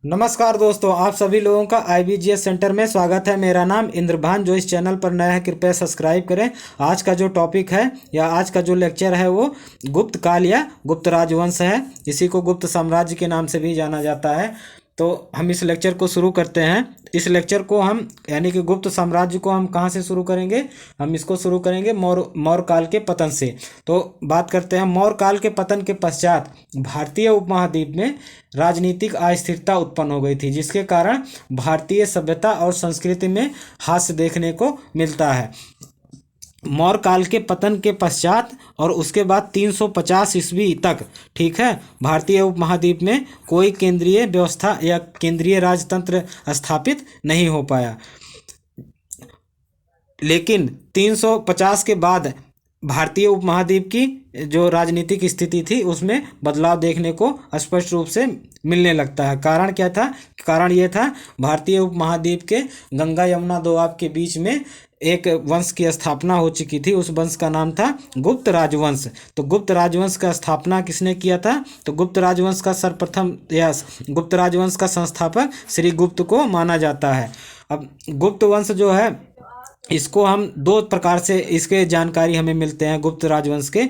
नमस्कार दोस्तों, आप सभी लोगों का IBGS सेंटर में स्वागत है। मेरा नाम इंद्रभान। जो इस चैनल पर नया है कृपया सब्सक्राइब करें। आज का जो टॉपिक है या आज का जो लेक्चर है वो गुप्त काल या गुप्त राजवंश है। इसी को गुप्त साम्राज्य के नाम से भी जाना जाता है। तो हम इस लेक्चर को शुरू करते हैं। इस लेक्चर को हम यानी कि गुप्त साम्राज्य को हम कहाँ से शुरू करेंगे? हम इसको शुरू करेंगे मौर्य काल के पतन से। तो बात करते हैं मौर्य काल के पतन के पश्चात भारतीय उपमहाद्वीप में राजनीतिक अस्थिरता उत्पन्न हो गई थी, जिसके कारण भारतीय सभ्यता और संस्कृति में हास्य देखने को मिलता है। मौर्य काल के पतन के पश्चात और उसके बाद 350 ईस्वी तक, ठीक है, भारतीय उपमहाद्वीप में कोई केंद्रीय व्यवस्था या केंद्रीय राजतंत्र स्थापित नहीं हो पाया। लेकिन 350 के बाद भारतीय उपमहाद्वीप की जो राजनीतिक स्थिति थी उसमें बदलाव देखने को स्पष्ट रूप से मिलने लगता है। कारण क्या था? कारण ये था, भारतीय उपमहाद्वीप के गंगा यमुना दोआब के बीच में एक वंश की स्थापना हो चुकी थी। उस वंश का नाम था गुप्त राजवंश। तो गुप्त राजवंश का स्थापना किसने किया था? तो गुप्त राजवंश का सर्वप्रथम या गुप्त राजवंश का संस्थापक श्री गुप्त को माना जाता है। अब गुप्त वंश जो है इसको हम दो प्रकार से इसके जानकारी हमें मिलते हैं। गुप्त राजवंश के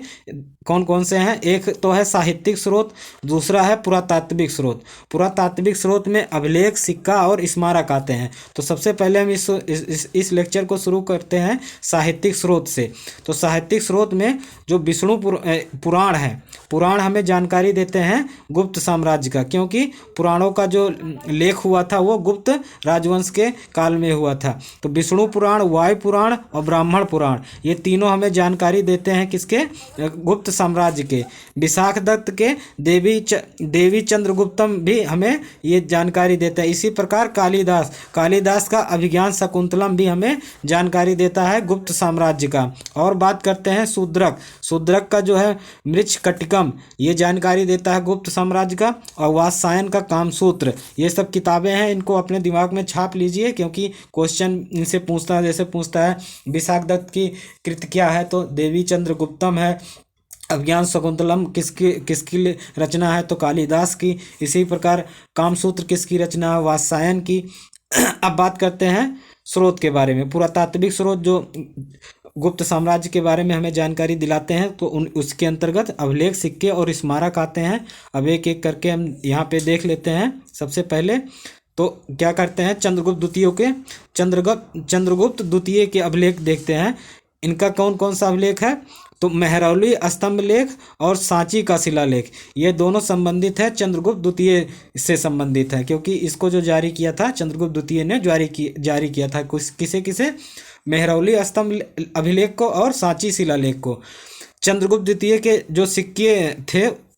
कौन कौन से हैं? एक तो है साहित्यिक स्रोत, दूसरा है पुरातात्विक स्रोत। पुरातात्विक स्रोत में अभिलेख, सिक्का और स्मारक आते हैं। तो सबसे पहले हम इस लेक्चर को शुरू करते हैं साहित्यिक स्रोत से। तो साहित्यिक स्रोत में जो विष्णु पुराण है, पुराण हमें जानकारी देते हैं गुप्त साम्राज्य का, क्योंकि पुराणों का जो लेख हुआ था वो गुप्त राजवंश के काल में हुआ था। तो विष्णु पुराण, वायु पुराण और ब्राह्मण पुराण, ये तीनों हमें जानकारी देते हैं किसके? गुप्त साम्राज्य के। विशाख दत्त के देवी चंद्रगुप्तम भी हमें ये जानकारी देता है। इसी प्रकार कालिदास का अभिज्ञान शकुंतलम भी हमें जानकारी देता है गुप्त साम्राज्य का। और बात करते हैं शूद्रक का जो है मृच्छकटिकम, ये जानकारी देता है गुप्त साम्राज्य का। और वात्स्यायन का कामसूत्र, ये सब किताबें हैं, इनको अपने दिमाग में छाप लीजिए, क्योंकि क्वेश्चन इनसे पूछता है। जैसे पूछता है विशाख दत्त की कृति क्या है, तो देवी चंद्रगुप्तम है। अभिज्ञान शकुंतलम किसकी रचना है? तो कालिदास की। इसी प्रकार कामसूत्र किसकी रचना है? वात्स्यायन की। अब बात करते हैं स्रोत के बारे में। पुरातात्विक स्रोत जो गुप्त साम्राज्य के बारे में हमें जानकारी दिलाते हैं, तो उसके अंतर्गत अभिलेख, सिक्के और स्मारक आते हैं। अब एक एक करके हम यहाँ पे देख लेते हैं। सबसे पहले तो क्या करते हैं, चंद्रगुप्त द्वितीय के अभिलेख देखते हैं। इनका कौन कौन सा अभिलेख है? तो मेहरौली स्तंभ लेख और सांची का शिलालेख, ये दोनों संबंधित है, चंद्रगुप्त द्वितीय से संबंधित है, क्योंकि इसको जो जारी किया था चंद्रगुप्त द्वितीय ने जारी किया था। किसे मेहरौली स्तंभ अभिलेख को और सांची शिलालेख को। चंद्रगुप्त द्वितीय के जो सिक्के थे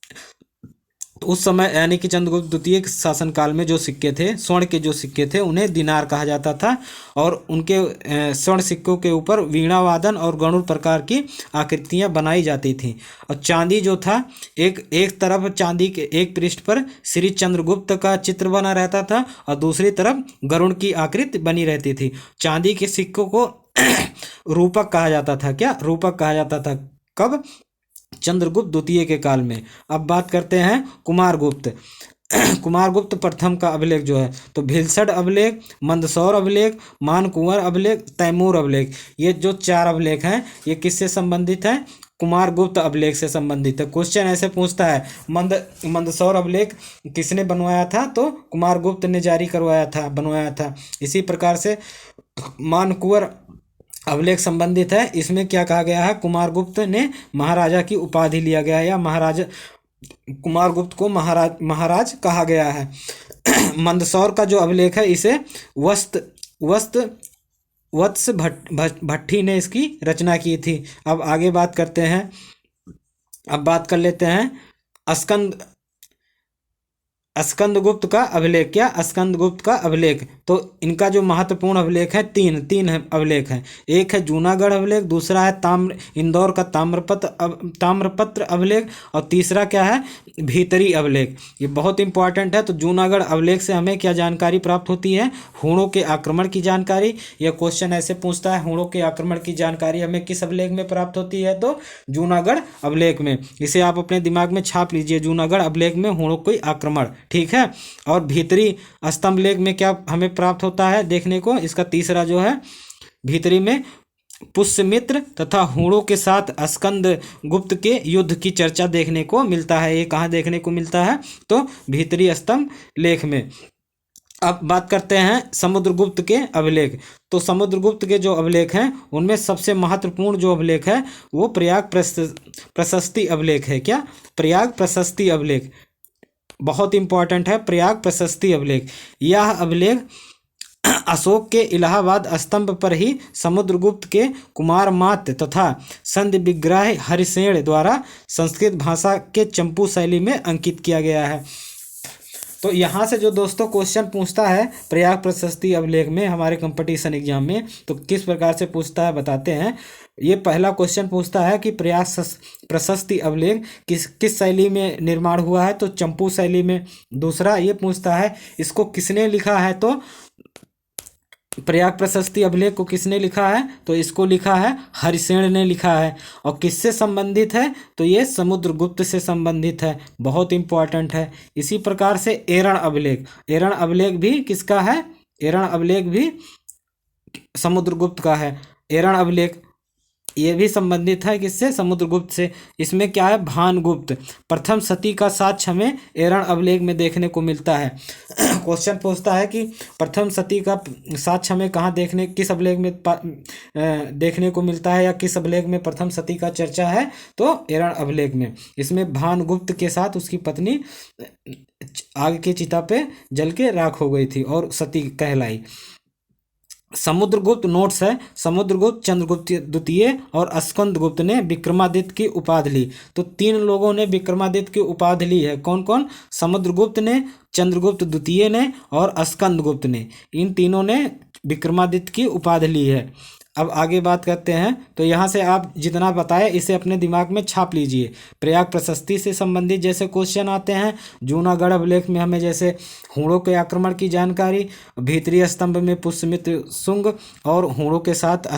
उस समय, यानी कि चंद्रगुप्त द्वितीय के शासनकाल में जो सिक्के थे, स्वर्ण के जो सिक्के थे, उन्हें दिनार कहा जाता था। और उनके स्वर्ण सिक्कों के ऊपर वीणा वादन और गरुड़ प्रकार की आकृतियां बनाई जाती थीं। और चांदी जो था, एक तरफ चांदी के एक पृष्ठ पर श्री चंद्रगुप्त का चित्र बना रहता था और दूसरी तरफ गरुड़ की आकृति बनी रहती थी। चांदी के सिक्कों को रूपक कहा जाता था। क्या रूपक कहा जाता था? कब? चंद्रगुप्त द्वितीय के काल में। अब बात करते हैं कुमारगुप्त कुमारगुप्त प्रथम का अभिलेख जो है, तो भिलसड अभिलेख, मंदसौर अभिलेख, मानकुंवर अभिलेख, तैमूर अभिलेख, ये जो 4 अभिलेख हैं ये किससे संबंधित हैं? कुमारगुप्त अभिलेख से संबंधित है। क्वेश्चन ऐसे पूछता है मंदसौर अभिलेख किसने बनवाया था? तो कुमारगुप्त ने जारी बनवाया था। इसी प्रकार से मानकुंवर अभिलेख संबंधित है। इसमें क्या कहा गया है? कुमारगुप्त ने महाराजा की उपाधि लिया गया है, या कुमारगुप्त को महाराज कहा गया है। मंदसौर का जो अभिलेख है इसे वत्स भट्टी ने इसकी रचना की थी। अब आगे बात करते हैं। अब बात कर लेते हैं स्कंदगुप्त का अभिलेख। क्या? स्कंदगुप्त का अभिलेख। तो इनका जो महत्वपूर्ण अभिलेख है, तीन अभिलेख हैं। एक है जूनागढ़ अभिलेख, दूसरा है इंदौर का ताम्रपत्र अभिलेख, और तीसरा क्या है? भीतरी अभिलेख। ये बहुत इंपॉर्टेंट है। तो जूनागढ़ अभिलेख से हमें क्या जानकारी प्राप्त होती है? हूणों के आक्रमण की जानकारी। यह क्वेश्चन ऐसे पूछता है, हूणों के आक्रमण की जानकारी हमें किस अभिलेख में प्राप्त होती है? तो जूनागढ़ अभिलेख में। इसे आप अपने दिमाग में छाप लीजिए, जूनागढ़ अभिलेख में हूणों के आक्रमण। ठीक है। और भीतरी स्तंभ लेख में क्या हमें प्राप्त होता है देखने को, इसका तीसरा जो है भीतरी में पुष्यमित्र तथा हूणों के साथ स्कंद गुप्त के युद्ध की चर्चा देखने को मिलता है। ये कहाँ देखने को मिलता है, तो भीतरी स्तंभ लेख में। अब बात करते हैं समुद्रगुप्त के अभिलेख। तो समुद्रगुप्त के जो अभिलेख हैं उनमें सबसे महत्वपूर्ण जो अभिलेख है वो प्रयाग प्रशस्ति अभिलेख है। क्या, प्रयाग प्रशस्ति अभिलेख बहुत इंपॉर्टेंट है। प्रयाग प्रशस्ति अभिलेख, यह अभिलेख अशोक के इलाहाबाद स्तंभ पर ही समुद्रगुप्त के कुमार मात्य तथा संधि विग्रह हरिसेन द्वारा संस्कृत भाषा के चंपू शैली में अंकित किया गया है। तो यहाँ से जो दोस्तों क्वेश्चन पूछता है प्रयाग प्रशस्ति अभिलेख में हमारे कंपटीशन एग्जाम में, तो किस प्रकार से पूछता है बताते हैं। ये पहला क्वेश्चन पूछता है कि प्रयाग प्रशस्ति अभिलेख किस शैली में निर्माण हुआ है, तो चंपू शैली में। दूसरा ये पूछता है इसको किसने लिखा है, तो प्रयाग प्रशस्ति अभिलेख को किसने लिखा है, तो इसको लिखा है हरिसेन ने लिखा है। और किससे संबंधित है, तो ये समुद्रगुप्त से संबंधित है, बहुत इंपॉर्टेंट है। इसी प्रकार से एरण अभिलेख, एरण अभिलेख भी किसका है, एरण अभिलेख भी समुद्रगुप्त का है। एरण अभिलेख ये भी संबंधित है किससे, समुद्रगुप्त से। इसमें क्या है, भानुगुप्त प्रथम सती का साक्ष्य हमें एरण अभिलेख में देखने को मिलता है। क्वेश्चन पूछता है कि प्रथम सती का साक्ष्य हमें कहाँ देखने, किस अभिलेख में देखने को मिलता है, या किस अभिलेख में प्रथम सती का चर्चा है, तो एरण अभिलेख में। इसमें भानुगुप्त के साथ उसकी पत्नी आग की चिता पे जल के राख हो गई थी और सती कहलाई। समुद्रगुप्त नोट्स है, समुद्रगुप्त, चंद्रगुप्त द्वितीय और स्कंदगुप्त ने विक्रमादित्य की उपाधि ली। तो तीन लोगों ने विक्रमादित्य की उपाधि ली है, कौन कौन, समुद्रगुप्त ने, चंद्रगुप्त द्वितीय ने और स्कंदगुप्त ने। इन तीनों ने विक्रमादित्य की उपाधि ली है। अब आगे बात करते हैं, तो यहाँ से आप जितना बताए इसे अपने दिमाग में छाप लीजिए। प्रयाग प्रशस्ति से संबंधित जैसे क्वेश्चन आते हैं, जूनागढ़ अभिलेख में हमें जैसे हूणों के आक्रमण की जानकारी, भीतरी स्तंभ में पुष्यमित्र शुंग और हूणों के साथ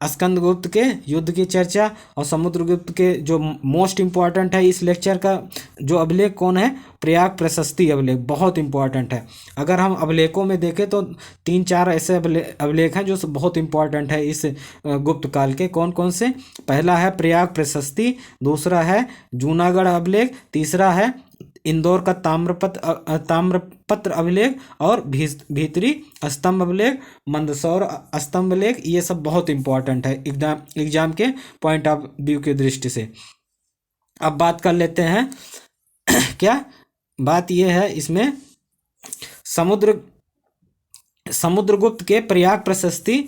स्कंदगुप्त के युद्ध की चर्चा, और समुद्रगुप्त के जो मोस्ट इम्पॉर्टेंट है इस लेक्चर का जो अभिलेख कौन है, प्रयाग प्रशस्ति अभिलेख, बहुत इंपॉर्टेंट है। अगर हम अभिलेखों में देखें तो 3-4 ऐसे अभिलेख हैं जो बहुत इंपॉर्टेंट है इस गुप्त काल के। कौन कौन से, पहला है प्रयाग प्रशस्ति, दूसरा है जूनागढ़ अभिलेख, तीसरा है इंदौर का ताम्रपत्र अभिलेख और भीतरी स्तंभ अभिलेख, मंदसौर स्तंभ अभिलेख। ये सब बहुत इंपॉर्टेंट है एग्जाम के पॉइंट ऑफ व्यू की दृष्टि से। अब बात कर लेते हैं क्या बात ये है इसमें, समुद्रगुप्त के प्रयाग प्रशस्ति,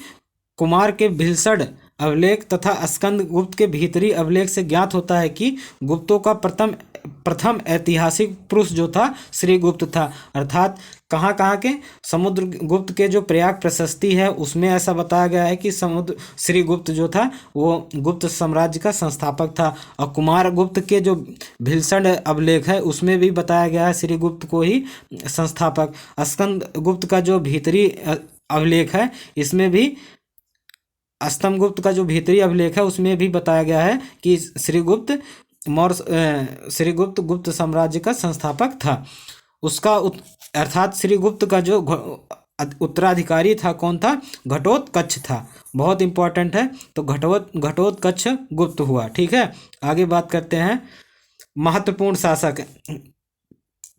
कुमार के भिलसड अभिलेख तथा स्कंदगुप्त के भीतरी अभिलेख से ज्ञात होता है कि गुप्तों का प्रथम ऐतिहासिक पुरुष जो था श्रीगुप्त था। अर्थात कहाँ के, समुद्रगुप्त के जो प्रयाग प्रशस्ति है उसमें ऐसा बताया गया है कि श्रीगुप्त जो था वो गुप्त साम्राज्य का संस्थापक था। और कुमार गुप्त के जो भिलसड अभिलेख है उसमें भी बताया गया है श्रीगुप्त को ही संस्थापक। स्कंदगुप्त का जो भीतरी अभिलेख है इसमें भी, स्तंभगुप्त का जो भीतरी अभिलेख है उसमें भी बताया गया है कि श्रीगुप्त गुप्त साम्राज्य का संस्थापक था। उसका अर्थात श्रीगुप्त का जो उत्तराधिकारी था कौन था, घटोत्कच था, बहुत इंपॉर्टेंट है। तो घटोत्कच गुप्त हुआ। ठीक है, आगे बात करते हैं महत्वपूर्ण शासक,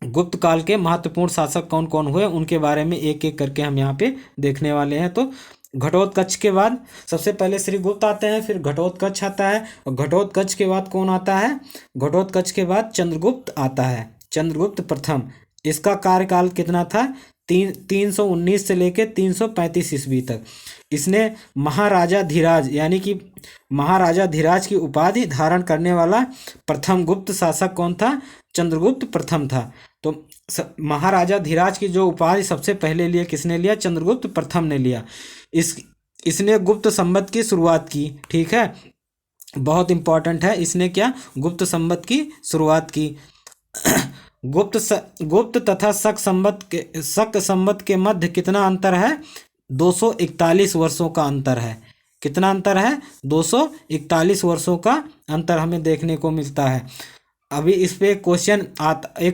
गुप्त काल के महत्वपूर्ण शासक कौन कौन हुए उनके बारे में एक एक करके हम यहाँ पे देखने वाले हैं। तो घटोत्कच के बाद सबसे पहले श्रीगुप्त आते हैं, फिर घटोत्कच आता है, और घटोत्कच के बाद कौन आता है, घटोत्कच के बाद चंद्रगुप्त आता है, चंद्रगुप्त प्रथम। इसका कार्यकाल कितना था, 319 से लेकर 335 ईस्वी तक। इसने महाराजा धीराज यानी कि महाराजा धीराज की उपाधि धारण करने वाला प्रथम गुप्त शासक कौन था, चंद्रगुप्त प्रथम था। तो महाराजा धीराज की जो उपाधि सबसे पहले लिया किसने लिया, चंद्रगुप्त प्रथम ने लिया। इसने गुप्त संवत की शुरुआत की। ठीक है, बहुत इंपॉर्टेंट है, इसने क्या, गुप्त संवत की शुरुआत की। गुप्त तथा शक संवत के मध्य कितना अंतर है, 241 वर्षों का अंतर है। कितना अंतर है, 241 वर्षों का अंतर हमें देखने को मिलता है। अभी इस पे एक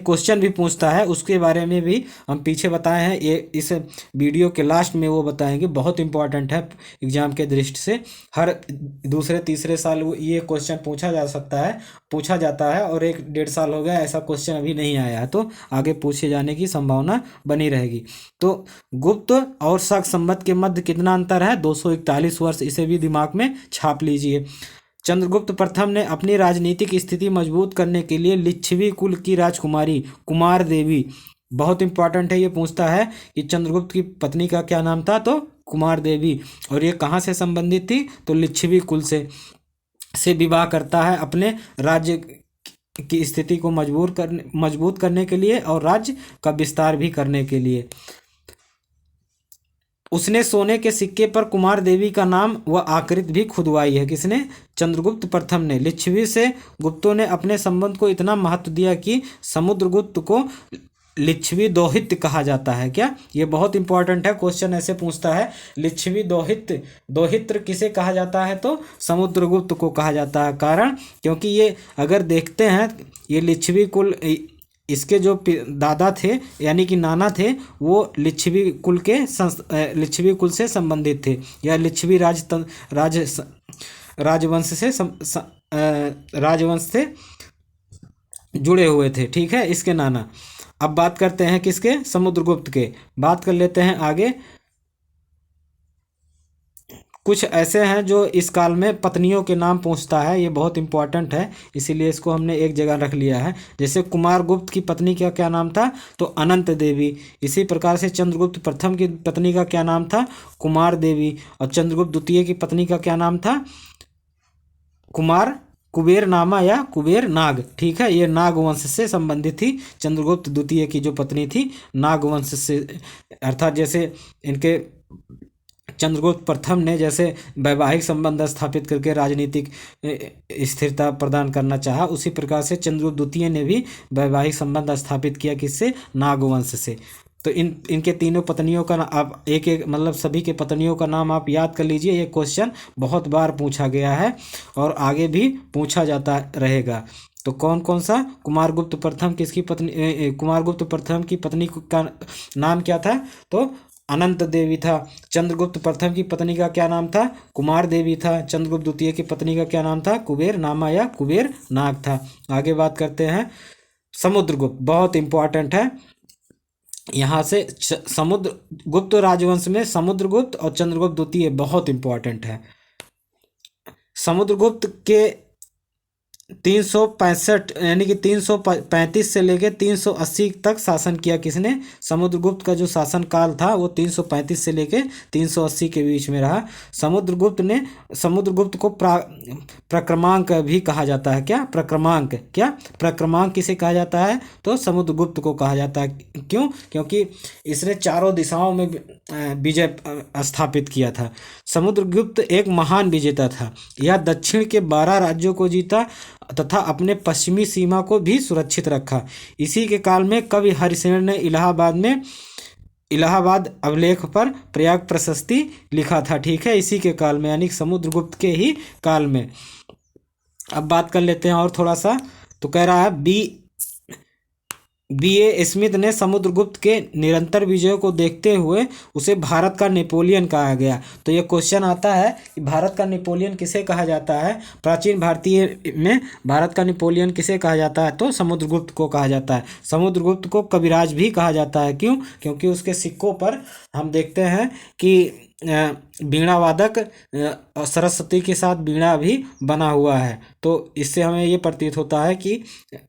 क्वेश्चन भी पूछता है, उसके बारे में भी हम पीछे बताए हैं, ये इस वीडियो के लास्ट में वो बताएंगे, बहुत इंपॉर्टेंट है एग्जाम के दृष्टि से। हर दूसरे तीसरे साल ये क्वेश्चन पूछा जाता है, और 1-1.5 साल हो गया ऐसा क्वेश्चन अभी नहीं आया है, तो आगे पूछे जाने की संभावना बनी रहेगी। तो गुप्त और शक संवत के मध्य कितना अंतर है? 241 वर्ष, इसे भी दिमाग में छाप लीजिए। चंद्रगुप्त प्रथम ने अपनी राजनीतिक स्थिति मजबूत करने के लिए लिच्छवी कुल की राजकुमारी कुमार देवी, बहुत इंपॉर्टेंट है, ये पूछता है कि चंद्रगुप्त की पत्नी का क्या नाम था, तो कुमार देवी, और ये कहाँ से संबंधित थी, तो लिच्छवी कुल से विवाह करता है अपने राज्य की स्थिति को मजबूत करने के लिए और राज्य का विस्तार भी करने के लिए। उसने सोने के सिक्के पर कुमार देवी का नाम व आकृति भी खुदवाई है। किसने? चंद्रगुप्त प्रथम ने। लिच्छवी से गुप्तों ने अपने संबंध को इतना महत्व दिया कि समुद्रगुप्त को लिच्छवी दौहित्र कहा जाता है। क्या? ये बहुत इंपॉर्टेंट है, क्वेश्चन ऐसे पूछता है, लिच्छवी दौहित्र किसे कहा जाता है, तो समुद्रगुप्त को कहा जाता है। कारण क्योंकि ये अगर देखते हैं, ये लिच्छवी कुल, इसके जो दादा थे यानी कि नाना थे, वो लिच्छवी कुल से संबंधित थे, या लिच्छवी राजवंश से जुड़े हुए थे। ठीक है, इसके नाना। अब बात करते हैं किसके? समुद्रगुप्त के। बात कर लेते हैं आगे। कुछ ऐसे हैं जो इस काल में पत्नियों के नाम पूछता है, ये बहुत इंपॉर्टेंट है, इसीलिए इसको हमने एक जगह रख लिया है। जैसे कुमार गुप्त की पत्नी का क्या नाम था, तो अनंत देवी। इसी प्रकार से चंद्रगुप्त प्रथम की पत्नी का क्या नाम था, कुमार देवी। और चंद्रगुप्त द्वितीय की पत्नी का क्या नाम था, कुबेर नामा या कुबेर नाग। ठीक है, ये नाग वंश से संबंधित थी। चंद्रगुप्त द्वितीय की जो पत्नी थी, नाग वंश से, अर्थात जैसे इनके चंद्रगुप्त प्रथम ने जैसे वैवाहिक संबंध स्थापित करके राजनीतिक स्थिरता प्रदान करना चाहा, उसी प्रकार से चंद्रगुप्त द्वितीय ने भी वैवाहिक संबंध स्थापित किया। किससे? नागवंश से। तो इनके तीनों पत्नियों का आप एक मतलब सभी के पत्नियों का नाम आप याद कर लीजिए। ये क्वेश्चन बहुत बार पूछा गया है और आगे भी पूछा जाता रहेगा। तो कौन कौन सा? कुमारगुप्त प्रथम किसकी पत्नी? कुमारगुप्त प्रथम की पत्नी का नाम क्या था, तो अनंत देवी था। चंद्रगुप्त प्रथम की पत्नी का क्या नाम था, कुमार देवी था। चंद्रगुप्त द्वितीय की पत्नी का क्या नाम था, कुबेर नामा या कुबेर नाग था। आगे बात करते हैं समुद्रगुप्त, बहुत इंपॉर्टेंट है। यहाँ से समुद्रगुप्त राजवंश में समुद्रगुप्त और चंद्रगुप्त द्वितीय बहुत इंपॉर्टेंट है। समुद्रगुप्त के 365 यानी कि 335 से लेकर 380 तक शासन किया। किसने? समुद्रगुप्त का जो शासन काल था वो 335 से लेकर 380 के बीच में रहा। समुद्रगुप्त को प्रक्रमांक भी कहा जाता है। क्या? प्रक्रमांक। क्या? प्रक्रमांक किसे कहा जाता है, तो समुद्रगुप्त को कहा जाता है। क्यों? क्योंकि इसने चारों दिशाओं में विजय स्थापित किया था। समुद्रगुप्त एक महान विजेता था। यह दक्षिण के 12 राज्यों को जीता तथा अपने पश्चिमी सीमा को भी सुरक्षित रखा। इसी के काल में कवि हरिसेन ने इलाहाबाद अभिलेख पर प्रयाग प्रशस्ति लिखा था। ठीक है, इसी के काल में, यानी समुद्रगुप्त के ही काल में। अब बात कर लेते हैं और थोड़ा सा। तो कह रहा है B.A. स्मिथ ने समुद्रगुप्त के निरंतर विजयों को देखते हुए उसे भारत का नेपोलियन कहा गया। तो ये क्वेश्चन आता है कि भारत का नेपोलियन किसे कहा जाता है? प्राचीन भारतीय में भारत का नेपोलियन किसे कहा जाता है, तो समुद्रगुप्त को कहा जाता है। समुद्रगुप्त को कविराज भी कहा जाता है। क्यों? क्योंकि उसके सिक्कों पर हम देखते हैं कि वीणा वादक और सरस्वती के साथ वीणा भी बना हुआ है। तो इससे हमें ये प्रतीत होता है कि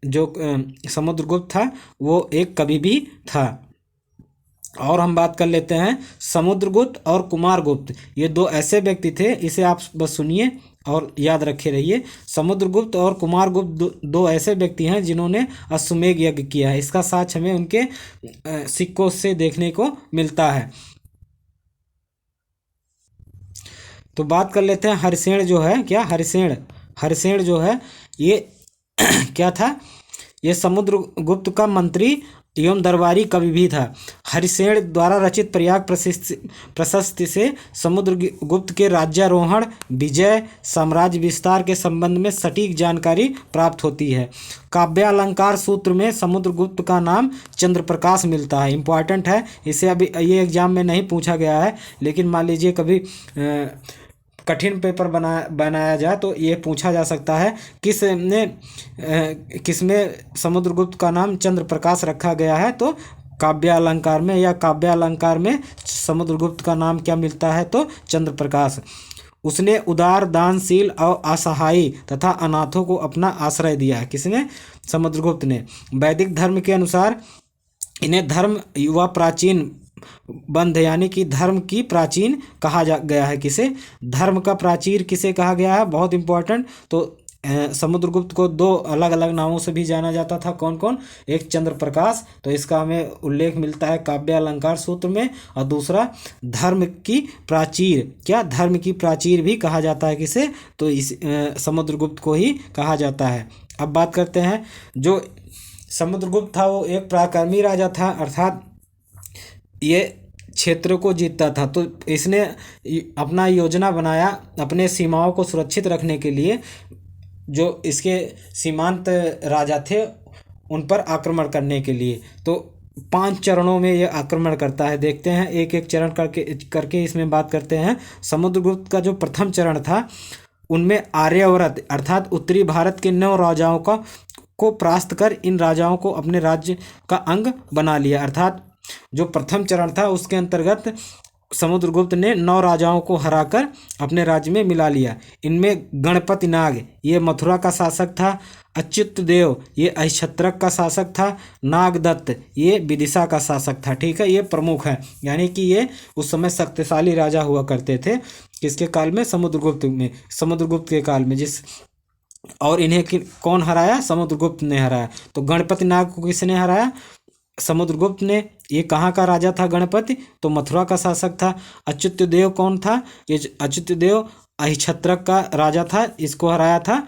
जो समुद्रगुप्त था वो एक कवि भी था। और हम बात कर लेते हैं समुद्रगुप्त और कुमारगुप्त, ये दो ऐसे व्यक्ति थे, इसे आप बस सुनिए और याद रखे रहिए। समुद्रगुप्त और कुमारगुप्त दो ऐसे व्यक्ति हैं जिन्होंने अश्वमेध यज्ञ किया है। इसका साक्ष्य हमें उनके सिक्कों से देखने को मिलता है। तो बात कर लेते हैं हरिसेन जो है, क्या? हरिसेन जो है ये क्या था? ये समुद्रगुप्त का मंत्री एवं दरबारी कवि भी था। हरिसेन द्वारा रचित प्रयाग प्रशस्ति से समुद्रगुप्त के राज्यारोहण, विजय, साम्राज्य विस्तार के संबंध में सटीक जानकारी प्राप्त होती है। काव्यालंकार सूत्र में समुद्रगुप्त का नाम चंद्रप्रकाश मिलता है। इम्पॉर्टेंट है, इसे अभी ये एग्जाम में नहीं पूछा गया है, लेकिन मान लीजिए कभी कठिन पेपर बनाया जाए तो ये पूछा जा सकता है, किसमें समुद्रगुप्त का नाम चंद्रप्रकाश रखा गया है। तो काव्यालंकार में या काव्यालंकार में समुद्रगुप्त का नाम क्या मिलता है, तो चंद्रप्रकाश। उसने उदार, दानशील और असहाय तथा अनाथों को अपना आश्रय दिया है। किसने? समुद्रगुप्त ने। वैदिक धर्म के अनुसार इन्हें धर्म युवा प्राचीन बंध यानी कि धर्म की प्राचीन कहा गया है। किसे? धर्म का प्राचीर किसे कहा गया है? बहुत इंपॉर्टेंट। तो समुद्रगुप्त को दो अलग अलग नामों से भी जाना जाता था। कौन कौन? एक चंद्रप्रकाश, तो इसका हमें उल्लेख मिलता है काव्यालंकार सूत्र में, और दूसरा धर्म की प्राचीर। क्या? धर्म की प्राचीर भी कहा जाता है। किसे? तो इस समुद्रगुप्त को ही कहा जाता है। अब बात करते हैं, जो समुद्रगुप्त था वो एक पराक्रमी राजा था, अर्थात ये क्षेत्र को जीतता था। तो इसने अपना योजना बनाया अपने सीमाओं को सुरक्षित रखने के लिए। जो इसके सीमांत राजा थे उन पर आक्रमण करने के लिए। तो 5 चरणों में ये आक्रमण करता है। देखते हैं एक एक चरण करके इसमें बात करते हैं। समुद्रगुप्त का जो प्रथम चरण था उनमें आर्यावर्त अर्थात उत्तरी भारत के 9 राजाओं को परास्त कर इन राजाओं को अपने राज्य का अंग बना लिया। अर्थात जो प्रथम चरण था उसके अंतर्गत समुद्रगुप्त ने 9 राजाओं को हराकर अपने राज्य में मिला लिया। इनमें गणपति नाग ये मथुरा का शासक था, अच्युत देव ये अहिछत्रक का शासक था, नागदत्त ये विदिशा का शासक था। ठीक है, ये प्रमुख है, यानी कि ये उस समय शक्तिशाली राजा हुआ करते थे। किसके काल में? समुद्रगुप्त के काल में। और इन्हें कौन हराया? समुद्रगुप्त ने हराया। तो गणपति नाग को किसने हराया? समुद्रगुप्त ने। ये कहाँ का राजा था गणपति? तो मथुरा का शासक था। अच्युतदेव कौन था? ये अच्युतदेव अहिछत्रक का राजा था, इसको हराया था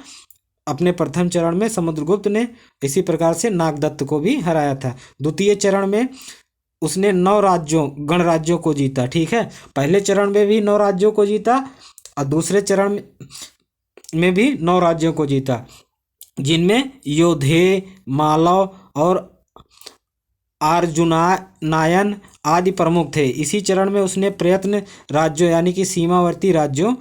अपने प्रथम चरण में समुद्रगुप्त ने। इसी प्रकार से नागदत्त को भी हराया था। द्वितीय चरण में उसने 9 गणराज्यों को जीता। ठीक है, पहले चरण में भी 9 राज्यों को जीता और दूसरे चरण में भी 9 राज्यों को जीता, जिनमें योधेय, मालव और अर्जुनायन आदि प्रमुख थे। इसी चरण में उसने प्रयत्न राज्यों यानी कि सीमावर्ती राज्यों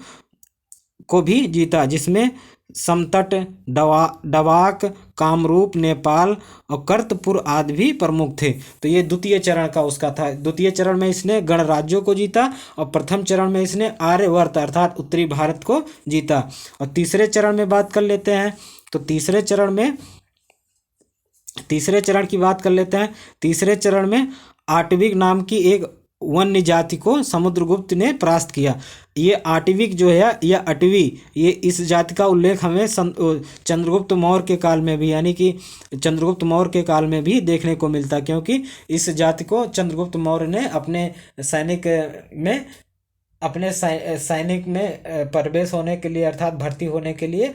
को भी जीता, जिसमें समतट, डवाक, कामरूप, नेपाल और कर्तपुर आदि भी प्रमुख थे। तो ये द्वितीय चरण का उसका था। द्वितीय चरण में इसने गणराज्यों को जीता और प्रथम चरण में इसने आर्यावर्त अर्थात उत्तरी भारत को जीता। और तीसरे चरण में बात कर लेते हैं। तो तीसरे चरण की बात कर लेते हैं। तीसरे चरण में आटविक नाम की एक वन्य जाति को समुद्रगुप्त ने परास्त किया। ये आटविक जो है या अटवी, ये इस जाति का उल्लेख हमें चंद्रगुप्त मौर्य के काल में भी यानी कि चंद्रगुप्त मौर्य के काल में भी देखने को मिलता, क्योंकि इस जाति को चंद्रगुप्त मौर्य ने अपने सैनिक में प्रवेश होने के लिए अर्थात भर्ती होने के लिए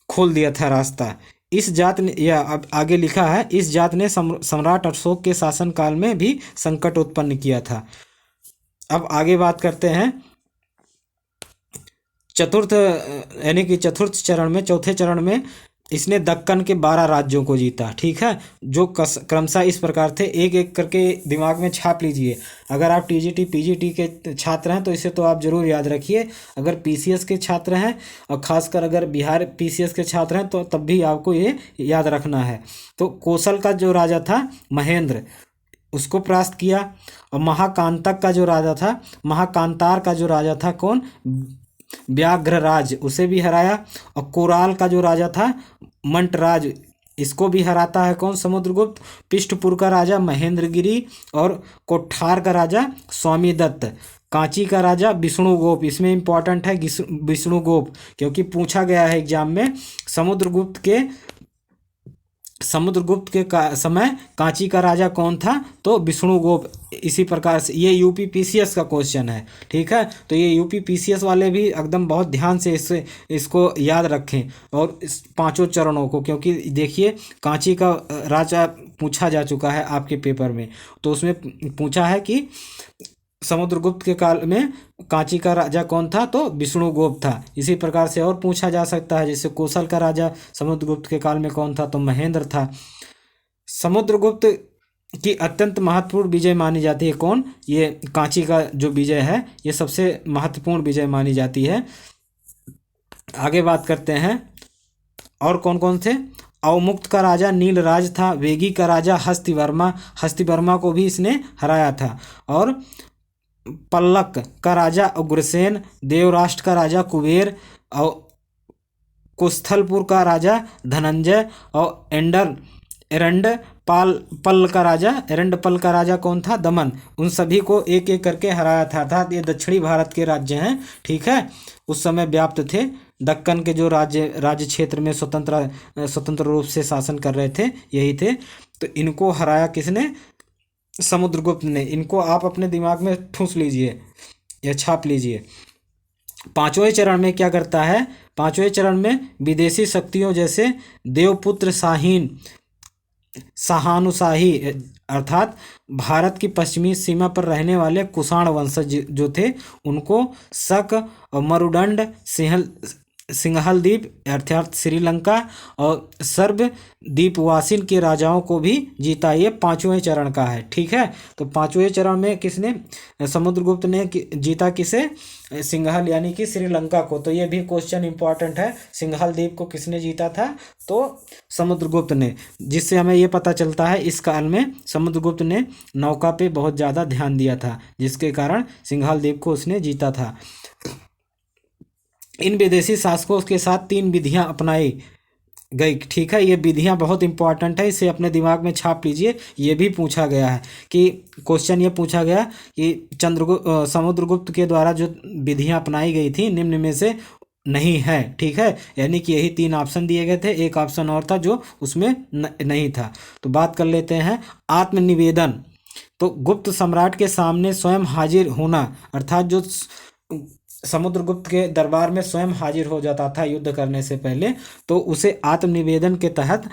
खोल दिया था रास्ता। इस जात ने, या अब आगे लिखा है, इस जात ने सम्राट अशोक के शासनकाल में भी संकट उत्पन्न किया था। अब आगे बात करते हैं चतुर्थ चरण में, चौथे चरण में इसने दक्कन के 12 राज्यों को जीता। ठीक है, जो क्रमशः इस प्रकार थे, एक एक करके दिमाग में छाप लीजिए। अगर आप टीजीटी पीजीटी के छात्र हैं तो इसे तो आप जरूर याद रखिए। अगर पीसीएस के छात्र हैं और खासकर अगर बिहार पीसीएस के छात्र हैं तो तब भी आपको ये याद रखना है। तो कौशल का जो राजा था महेंद्र, उसको परास्त किया। और महाकांतक का जो राजा था, महाकांतार का जो राजा था कौन? व्याघ्रराज, उसे भी हराया। और कोराल का जो राजा था मंटराज, इसको भी हराता है कौन? समुद्रगुप्त। पृष्ठपुर का राजा महेंद्रगिरी और कोठार का राजा स्वामीदत्त। कांची का राजा विष्णुगोप, इसमें इंपॉर्टेंट है विष्णुगोप, क्योंकि पूछा गया है एग्जाम में। समुद्रगुप्त के समुद्रगुप्त के समय कांची का राजा कौन था? तो विष्णुगुप्त। इसी प्रकार से ये यूपी पीसीएस का क्वेश्चन है, ठीक है। तो ये यूपी पीसीएस वाले भी एकदम बहुत ध्यान से इसको याद रखें, और इस पांचों चरणों को, क्योंकि देखिए कांची का राजा पूछा जा चुका है आपके पेपर में। तो उसमें पूछा है कि समुद्रगुप्त के काल में कांची का राजा कौन था? तो विष्णुगुप्त था। इसी प्रकार से और पूछा जा सकता है, जैसे कौशल का राजा समुद्रगुप्त के काल में कौन था? तो महेंद्र था। समुद्रगुप्त की अत्यंत महत्वपूर्ण विजय मानी जाती है कौन? ये कांची का जो विजय है ये सबसे महत्वपूर्ण विजय मानी जाती है। आगे बात करते हैं और कौन कौन थे। अवमुक्त का राजा नीलराज था। वेगी का राजा हस्तिवर्मा, हस्तिवर्मा को भी इसने हराया था। और पल्लक का राजा उग्रसेन, देवराष्ट्र का राजा कुबेर, और कुस्थलपुर का राजा धनंजय, और एरंड पल का राजा, एरंडपल का राजा कौन था? दमन। उन सभी को एक एक करके हराया था। अर्थात ये दक्षिणी भारत के राज्य हैं, ठीक है, उस समय व्याप्त थे। दक्कन के जो राज्य क्षेत्र में स्वतंत्र रूप से शासन कर रहे थे यही थे। तो इनको हराया किसने? समुद्रगुप्त ने। इनको आप अपने दिमाग में ठूस लीजिए या छाप लीजिए। पांचवें चरण में क्या करता है? पांचवें चरण में विदेशी शक्तियों जैसे देवपुत्र शाहानुशाही, अर्थात भारत की पश्चिमी सीमा पर रहने वाले कुषाण वंशज जो थे उनको, शक और मरुदंड, सिंहल द्वीप अर्थात श्रीलंका, और सर्ब द्वीपवासिन के राजाओं को भी जीता। ये पांचवें चरण का है, ठीक है। तो पांचवें चरण में किसने? समुद्रगुप्त ने जीता किसे? सिंहल यानी कि श्रीलंका को। तो ये भी क्वेश्चन इंपॉर्टेंट है, सिंहल द्वीप को किसने जीता था? तो समुद्रगुप्त ने। जिससे हमें ये पता चलता है इस काल में समुद्रगुप्त ने नौका पे बहुत ज़्यादा ध्यान दिया था, जिसके कारण सिंहल द्वीप को उसने जीता था। इन विदेशी शासकों के साथ 3 विधियां अपनाई गई, ठीक है। ये विधियां बहुत इंपॉर्टेंट है, इसे अपने दिमाग में छाप लीजिए। ये भी पूछा गया है कि क्वेश्चन ये पूछा गया कि समुद्रगुप्त के द्वारा जो विधियां अपनाई गई थी निम्न में से नहीं है, ठीक है। यानी कि यही 3 ऑप्शन दिए गए थे, एक ऑप्शन और था जो उसमें नहीं था। तो बात कर लेते हैं आत्मनिवेदन। तो गुप्त सम्राट के सामने स्वयं हाजिर होना, अर्थात जो समुद्रगुप्त के दरबार में स्वयं हाजिर हो जाता था युद्ध करने से पहले, तो उसे आत्मनिवेदन के तहत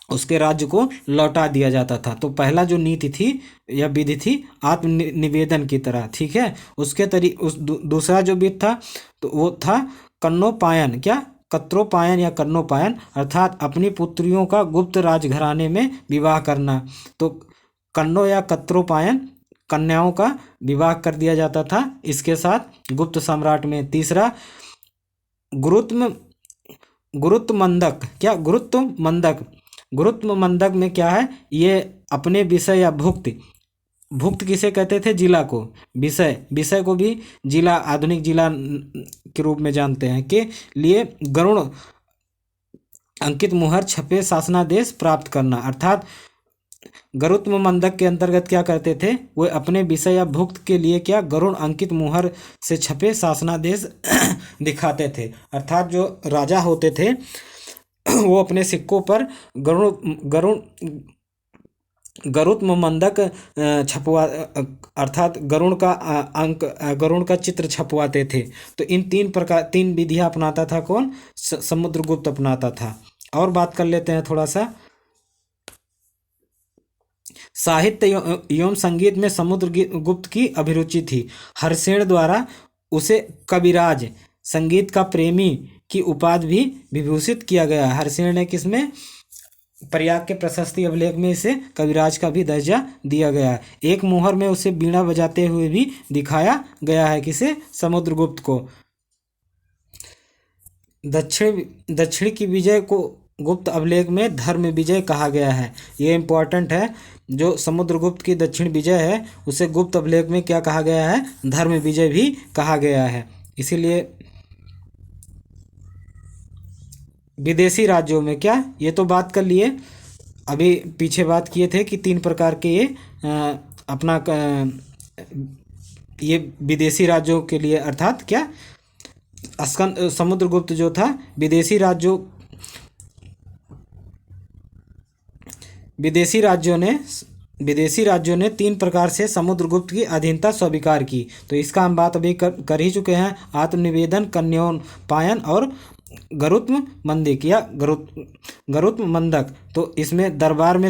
उसके राज्य को लौटा दिया जाता था। तो पहला जो नीति थी या विधि थी आत्मनिवेदन की तरह, ठीक है। दूसरा जो विधि था तो वो था कन्नोपायन, क्या? कत्रोपायन या कन्नोपायन, अर्थात अपनी पुत्रियों का गुप्त राजघराने में विवाह करना। तो कन्नो या कत्रोपायन, कन्याओं का विवाह कर दिया जाता था इसके साथ गुप्त सम्राट में। तीसरा गुरुत्वमंदक, क्या? गुरुत्वमंदक में क्या है? ये अपने विषय या भुक्त किसे कहते थे? जिला को। विषय को भी जिला, आधुनिक जिला के रूप में जानते हैं, के लिए गरुण अंकित मुहर छपे शासनादेश प्राप्त करना। अर्थात गरुत्वमंदक के अंतर्गत क्या करते थे? वो अपने विषय या भुक्त के लिए क्या? गरुण अंकित मुहर से छपे शासनादेश दिखाते थे। अर्थात जो राजा होते थे वो अपने सिक्कों पर गरुत्वमंदक छपवा, अर्थात गरुण का चित्र छपवाते थे। तो इन 3 विधियां अपनाता था कौन? समुद्रगुप्त अपनाता था। और बात कर लेते हैं थोड़ा सा साहित्य एवं संगीत में समुद्रगुप्त की अभिरुचि थी। हर्षेण द्वारा उसे कविराज, संगीत का प्रेमी की उपाधि भी विभूषित किया गया। हर्षेण ने किसमें? प्रयाग के प्रशस्ति अभिलेख में इसे कविराज का भी दर्जा दिया गया है। एक मुहर में उसे बीड़ा बजाते हुए भी दिखाया गया है। किसे? समुद्रगुप्त को। दक्षिण की विजय को गुप्त अभिलेख में धर्म विजय कहा गया है। ये इंपॉर्टेंट है, जो समुद्रगुप्त की दक्षिण विजय है उसे गुप्त अभिलेख में क्या कहा गया है? धर्म विजय भी कहा गया है। इसीलिए विदेशी राज्यों में क्या, ये तो बात कर लिए, अभी पीछे बात किए थे कि 3 प्रकार के ये ये विदेशी राज्यों के लिए, अर्थात क्या, समुद्रगुप्त जो था विदेशी राज्यों विदेशी राज्यों ने 3 प्रकार से समुद्रगुप्त की अधीनता स्वीकार की। तो इसका हम बात अभी कर ही चुके हैं, आत्मनिवेदन, कन्योपायन और गरुत्म मंदिक या गरुत्म मंदक। तो इसमें दरबार में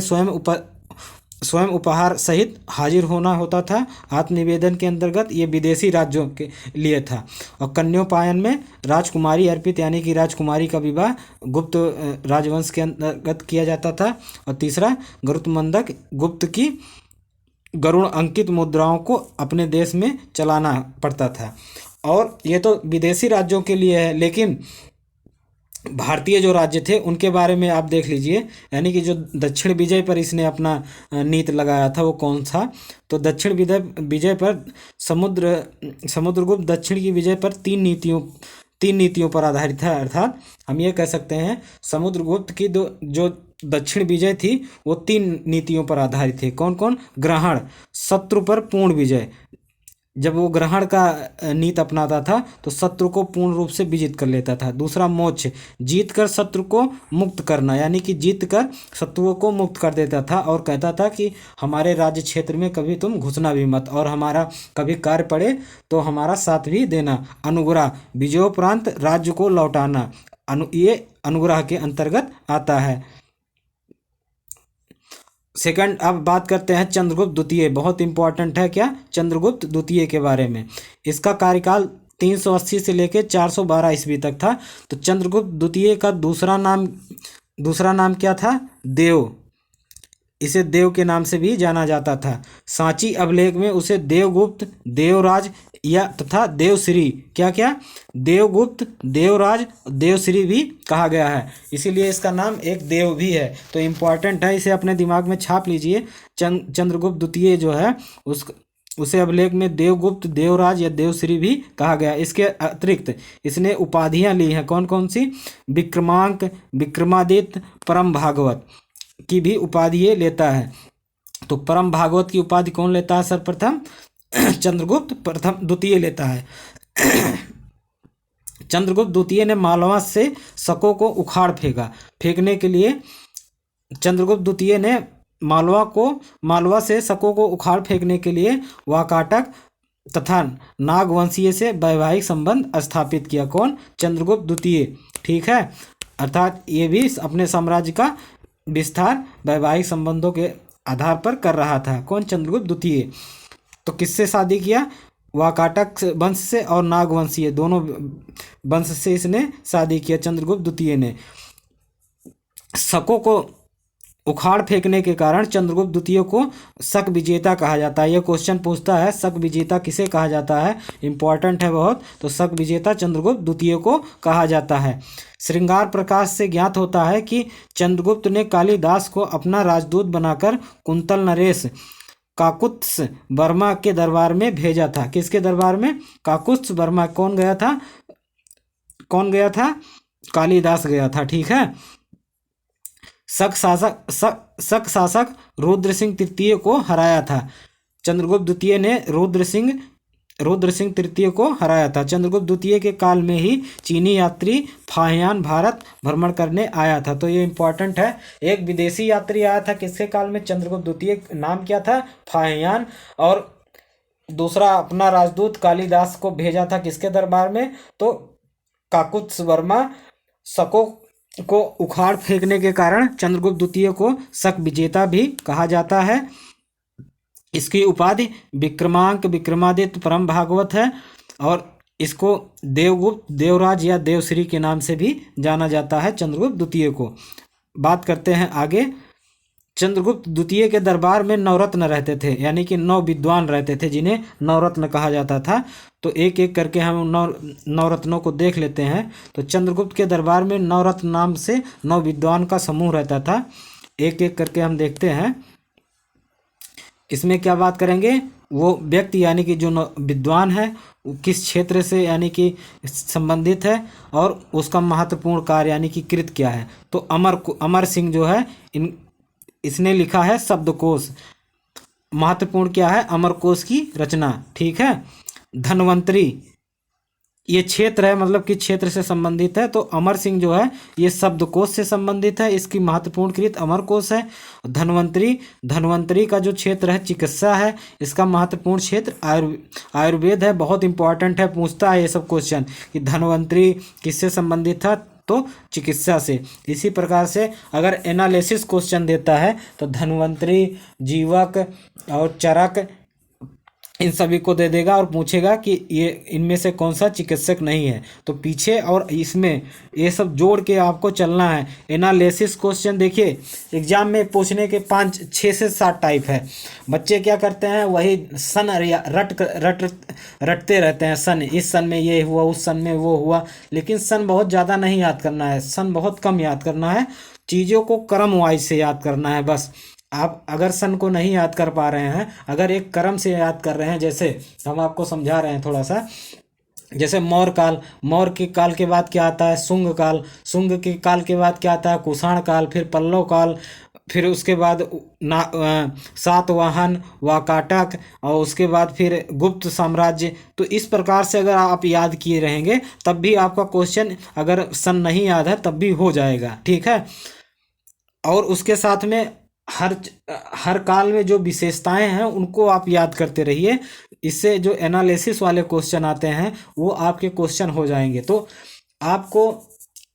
स्वयं उपहार सहित हाजिर होना होता था। आत्मनिवेदन के अंतर्गत ये विदेशी राज्यों के लिए था। और कन्योपायन में राजकुमारी अर्पित यानी कि राजकुमारी का विवाह गुप्त राजवंश के अंतर्गत किया जाता था। और तीसरा गरुत्मंदक, गुप्त की गरुड़ अंकित मुद्राओं को अपने देश में चलाना पड़ता था। और ये तो विदेशी राज्यों के लिए है, लेकिन भारतीय जो राज्य थे उनके बारे में आप देख लीजिए, यानी कि जो दक्षिण विजय पर इसने अपना नीति लगाया था वो कौन सा। तो दक्षिण विजय पर समुद्रगुप्त दक्षिण की विजय पर तीन नीतियों पर आधारित था। अर्थात हम ये कह सकते हैं समुद्रगुप्त की जो दक्षिण विजय थी वो 3 नीतियों पर आधारित थी। कौन कौन? ग्रहण, शत्रु पर पूर्ण विजय। जब वो ग्रहण का नीति अपनाता था तो शत्रु को पूर्ण रूप से विजित कर लेता था। दूसरा मोक्ष, जीत कर शत्रु को मुक्त करना, यानी कि जीत कर शत्रुओं को मुक्त कर देता था और कहता था कि हमारे राज्य क्षेत्र में कभी तुम घुसना भी मत, और हमारा कभी कार्य पड़े तो हमारा साथ भी देना। अनुग्रह, विजयोपरांत राज्य को लौटाना, ये अनुग्रह के अंतर्गत आता है। सेकंड, अब बात करते हैं चंद्रगुप्त द्वितीय। बहुत इंपॉर्टेंट है क्या? चंद्रगुप्त द्वितीय के बारे में। इसका कार्यकाल 380 से लेकर 412 ईस्वी तक था। तो चंद्रगुप्त द्वितीय का दूसरा नाम क्या था? देव। इसे देव के नाम से भी जाना जाता था। सांची अभिलेख में उसे देवगुप्त, देवराज या तथा देवश्री, क्या देवगुप्त, देवराज, देवश्री भी कहा गया है। इसीलिए इसका नाम एक देव भी है। तो इम्पॉर्टेंट है, इसे अपने दिमाग में छाप लीजिए। चंद्रगुप्त द्वितीय जो है उसे अभिलेख में देवगुप्त, देवराज या देवश्री भी कहा गया। इसके अतिरिक्त इसने उपाधियां ली हैं। कौन कौन सी? विक्रमांक, विक्रमादित्य, परम भागवत की भी उपाधि ये लेता है। तो परम भागवत की उपाधि कौन लेता है? सर्वप्रथम चंद्रगुप्त द्वितीय लेता है। चंद्रगुप्त द्वितीय ने मालवा से शकों को उखाड़ फेंकने के लिए चंद्रगुप्त द्वितीय ने मालवा से शकों को उखाड़ फेंकने के लिए वाकाटक तथा नागवंशीय से वैवाहिक संबंध स्थापित किया। कौन? चंद्रगुप्त द्वितीय। ठीक है, अर्थात ये भी अपने साम्राज्य का विस्तार वैवाहिक संबंधों के आधार पर कर रहा था। कौन? चंद्रगुप्त द्वितीय। तो किससे शादी किया? वाकाटक वंश से और नागवंशीय, दोनों वंश से इसने शादी किया चंद्रगुप्त द्वितीय ने। शकों को उखाड़ फेंकने के कारण चंद्रगुप्त द्वितीय को शक विजेता कहा जाता है। यह क्वेश्चन पूछता है शक विजेता किसे कहा जाता है, इंपॉर्टेंट है बहुत। तो शक विजेता चंद्रगुप्त द्वितीय को कहा जाता है। श्रृंगार प्रकाश से ज्ञात होता है कि चंद्रगुप्त ने कालिदास को अपना राजदूत बनाकर कुंतल नरेश काकुत्स वर्मा के दरबार में भेजा था। किसके दरबार में? काकुत्स वर्मा। कौन गया था? कालिदास गया था। ठीक है। शक शासक रुद्र सिंह तृतीय को हराया था। चंद्रगुप्त द्वितीय ने रुद्र सिंह तृतीय को हराया था। चंद्रगुप्त द्वितीय के काल में ही चीनी यात्री फाहियान भारत भ्रमण करने आया था। तो ये इंपॉर्टेंट है। एक विदेशी यात्री आया था किसके काल में? चंद्रगुप्त द्वितीय। नाम क्या था? फाहियान। और दूसरा अपना राजदूत कालिदास को भेजा था किसके दरबार में? तो काकुत्स वर्मा। शकों को उखाड़ फेंकने के कारण चंद्रगुप्त द्वितीय को शक विजेता भी कहा जाता है। इसकी उपाधि विक्रमांक, विक्रमादित्य, परम भागवत है। और इसको देवगुप्त, देवराज या देवश्री के नाम से भी जाना जाता है चंद्रगुप्त द्वितीय को। बात करते हैं आगे। चंद्रगुप्त द्वितीय के दरबार में नवरत्न रहते थे, यानी कि 9 विद्वान रहते थे जिन्हें नवरत्न कहा जाता था। तो एक एक करके हम नवरत्नों को देख लेते हैं। तो चंद्रगुप्त के दरबार में नवरत्न नाम से 9 विद्वान का समूह रहता था। एक एक करके हम देखते हैं। इसमें क्या बात करेंगे? वो व्यक्ति यानी कि जो विद्वान है वो किस क्षेत्र से यानी कि संबंधित है और उसका महत्वपूर्ण कार्य यानी कि कृत क्या है। तो अमर सिंह जो है इसने लिखा है शब्दकोश। महत्वपूर्ण क्या है? अमरकोश की रचना। ठीक है। धन्वंतरी ये क्षेत्र है, मतलब कि क्षेत्र से संबंधित है। तो अमर सिंह जो है ये शब्दकोश से संबंधित है, इसकी महत्वपूर्ण कृत अमरकोश है। धन्वंतरी, धन्वंतरी का जो क्षेत्र है चिकित्सा है, इसका महत्वपूर्ण क्षेत्र आयुर्वेद है। बहुत इंपॉर्टेंट है, पूछता है ये सब क्वेश्चन कि धन्वंतरी किससे संबंधित था, तो चिकित्सा से। इसी प्रकार से अगर एनालिसिस क्वेश्चन देता है तो धन्वंतरी, जीवक और चरक इन सभी को दे देगा और पूछेगा कि ये इनमें से कौन सा चिकित्सक नहीं है। तो पीछे और इसमें ये सब जोड़ के आपको चलना है। एनालिसिस क्वेश्चन देखिए एग्जाम में पूछने के 6 से 7 टाइप है। बच्चे क्या करते हैं, वही सन रटते रहते हैं। सन, इस सन में ये हुआ, उस सन में वो हुआ, लेकिन सन बहुत ज़्यादा नहीं याद करना है, सन बहुत कम याद करना है। चीज़ों को क्रम वाइज से याद करना है बस। आप अगर सन को नहीं याद कर पा रहे हैं, अगर एक क्रम से याद कर रहे हैं, जैसे हम आपको समझा रहे हैं थोड़ा सा, जैसे मौर्य काल, मौर्य के काल के बाद क्या आता है, शुंग काल, शुंग के काल के बाद क्या आता है, कुषाण काल, फिर पल्लव काल, फिर उसके बाद सातवाहन, वाकाटक, और उसके बाद फिर गुप्त साम्राज्य। तो इस प्रकार से अगर आप याद किए रहेंगे तब भी आपका क्वेश्चन, अगर सन नहीं याद है तब भी हो जाएगा, ठीक है। और उसके साथ में हर काल में जो विशेषताएं हैं उनको आप याद करते रहिए। इससे जो एनालिसिस वाले क्वेश्चन आते हैं वो आपके क्वेश्चन हो जाएंगे। तो आपको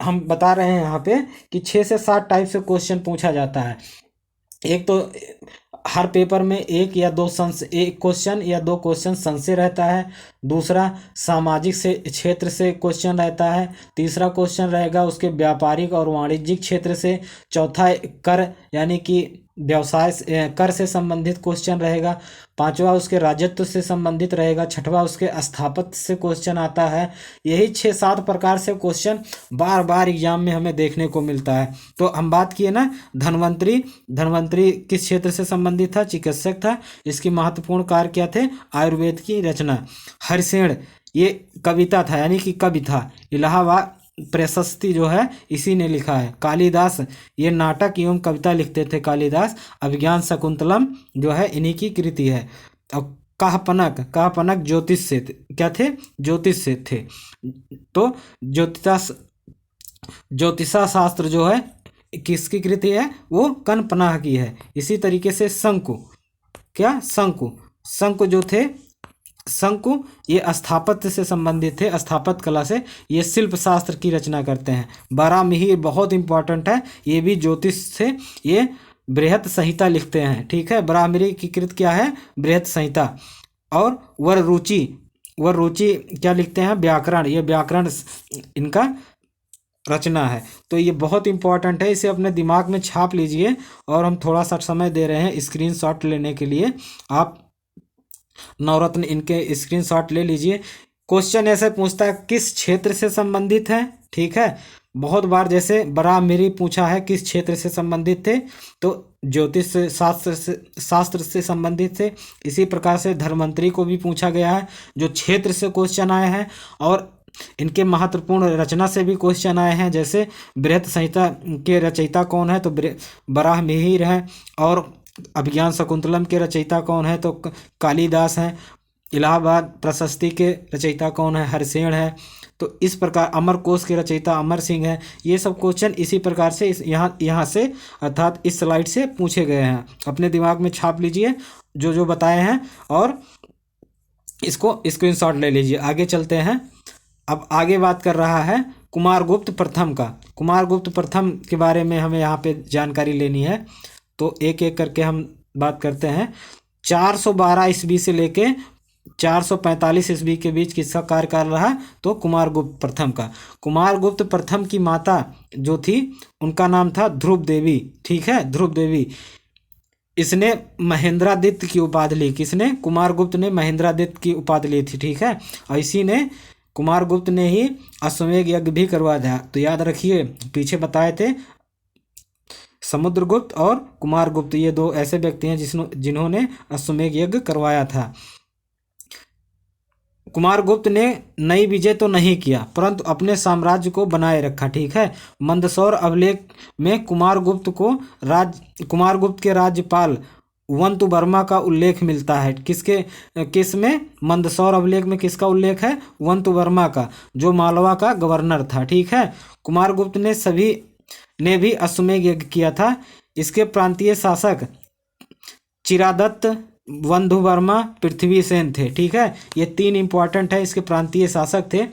हम बता रहे हैं यहाँ पे कि 6 से 7 टाइप से क्वेश्चन पूछा जाता है। एक तो हर पेपर में एक क्वेश्चन या 2 क्वेश्चन सन से रहता है। दूसरा सामाजिक से क्षेत्र से क्वेश्चन रहता है। तीसरा क्वेश्चन रहेगा उसके व्यापारिक और वाणिज्यिक क्षेत्र से। चौथा कर यानी कि व्यवसाय कर से संबंधित क्वेश्चन रहेगा। पांचवा उसके राजस्व से संबंधित रहेगा। छठवा उसके स्थापत्य से क्वेश्चन आता है। यही 6-7 प्रकार से क्वेश्चन बार बार एग्जाम में हमें देखने को मिलता है। तो हम बात किए ना, धन्वंतरी, धन्वंतरी किस क्षेत्र से संबंधित था, चिकित्सक था। इसकी महत्वपूर्ण कार्य क्या थे, आयुर्वेद की रचना। हरिसेन ये कविता था, यानी कि कवि था। इलाहाबाद प्रशस्ति जो है इसी ने लिखा है। कालिदास ये नाटक एवं कविता लिखते थे कालिदास। अभिज्ञान शकुंतलम जो है इन्हीं की कृति है। अब काहपनक ज्योतिष से क्या थे, ज्योतिष से थे। तो ज्योतिषा शास्त्र जो है किसकी कृति है, वो कनपनाह की है। इसी तरीके से शंकु जो थे, शंकु ये स्थापत्य से संबंधित थे, स्थापत्य कला से। ये शिल्प शास्त्र की रचना करते हैं। बारामिहिर बहुत इंपॉर्टेंट है, ये भी ज्योतिष से, ये बृहत संहिता लिखते हैं, ठीक है। बारामिहिर की कृत क्या है, बृहत संहिता। और वररुचि क्या लिखते हैं, व्याकरण। ये व्याकरण इनका रचना है। तो ये बहुत इंपॉर्टेंट है, इसे अपने दिमाग में छाप लीजिए। और हम थोड़ा सा समय दे रहे हैं स्क्रीनशॉट लेने के लिए, आप नवरत्न इनके स्क्रीनशॉट ले लीजिए। क्वेश्चन ऐसे पूछता है किस क्षेत्र से संबंधित है, ठीक है। बहुत बार जैसे बारामिहिर पूछा है किस क्षेत्र से संबंधित थे, तो ज्योतिष शास्त्र से संबंधित थे। इसी प्रकार से धन्वंतरी को भी पूछा गया है, जो क्षेत्र से क्वेश्चन आए हैं। और इनके महत्वपूर्ण रचना से भी क्वेश्चन आए हैं, जैसे बृहत संहिता के रचयिता कौन है, तो बारामिहिर है। और अभिज्ञान शकुंतलम के रचयिता कौन है, तो कालिदास हैं। इलाहाबाद प्रशस्ति के रचयिता कौन है, हरिसेन है। तो इस प्रकार अमरकोश के रचयिता अमर सिंह है। ये सब क्वेश्चन इसी प्रकार से यहाँ से अर्थात इस स्लाइड से पूछे गए हैं। अपने दिमाग में छाप लीजिए जो बताए हैं और इसको स्क्रीनशॉट ले लीजिए। आगे चलते हैं। अब आगे बात कर रहा है कुमारगुप्त प्रथम का। कुमारगुप्त प्रथम के बारे में हमें यहाँ पे जानकारी लेनी है, तो एक एक करके हम बात करते हैं। 412 ईस्वी से लेके 445 ईस्वी के बीच किसका कार्यकाल रहा, तो कुमारगुप्त प्रथम का। कुमारगुप्त प्रथम की माता जो थी उनका नाम था ध्रुव देवी, ठीक है, ध्रुव देवी। इसने महेंद्रादित्य की उपाधि ली। किसने, कुमारगुप्त ने महेंद्रादित्य की उपाधि ली थी, ठीक है। और इसी ने, कुमारगुप्त ने ही अश्वमेध यज्ञ भी करवाया था। तो याद रखिए पीछे बताए थे समुद्रगुप्त और कुमारगुप्त, ये 2 ऐसे व्यक्ति हैं जिन्होंने अश्वमेध यज्ञ करवाया था। कुमारगुप्त ने नई विजय तो नहीं किया, परंतु अपने साम्राज्य को बनाए रखा, ठीक है। मंदसौर अभिलेख में कुमारगुप्त के राज्यपाल वंतु वर्मा का उल्लेख मिलता है। किस में? मंदसौर अभिलेख में किसका उल्लेख है? वंतु वर्मा का, जो मालवा का गवर्नर था। ठीक है। कुमारगुप्त ने भी अश्वमेध यज्ञ किया था। इसके प्रांतीय शासक चिरादत्त, वंधु वर्मा, पृथ्वीसेन थे। ठीक है। ये 3 इंपॉर्टेंट है, इसके प्रांतीय शासक थे।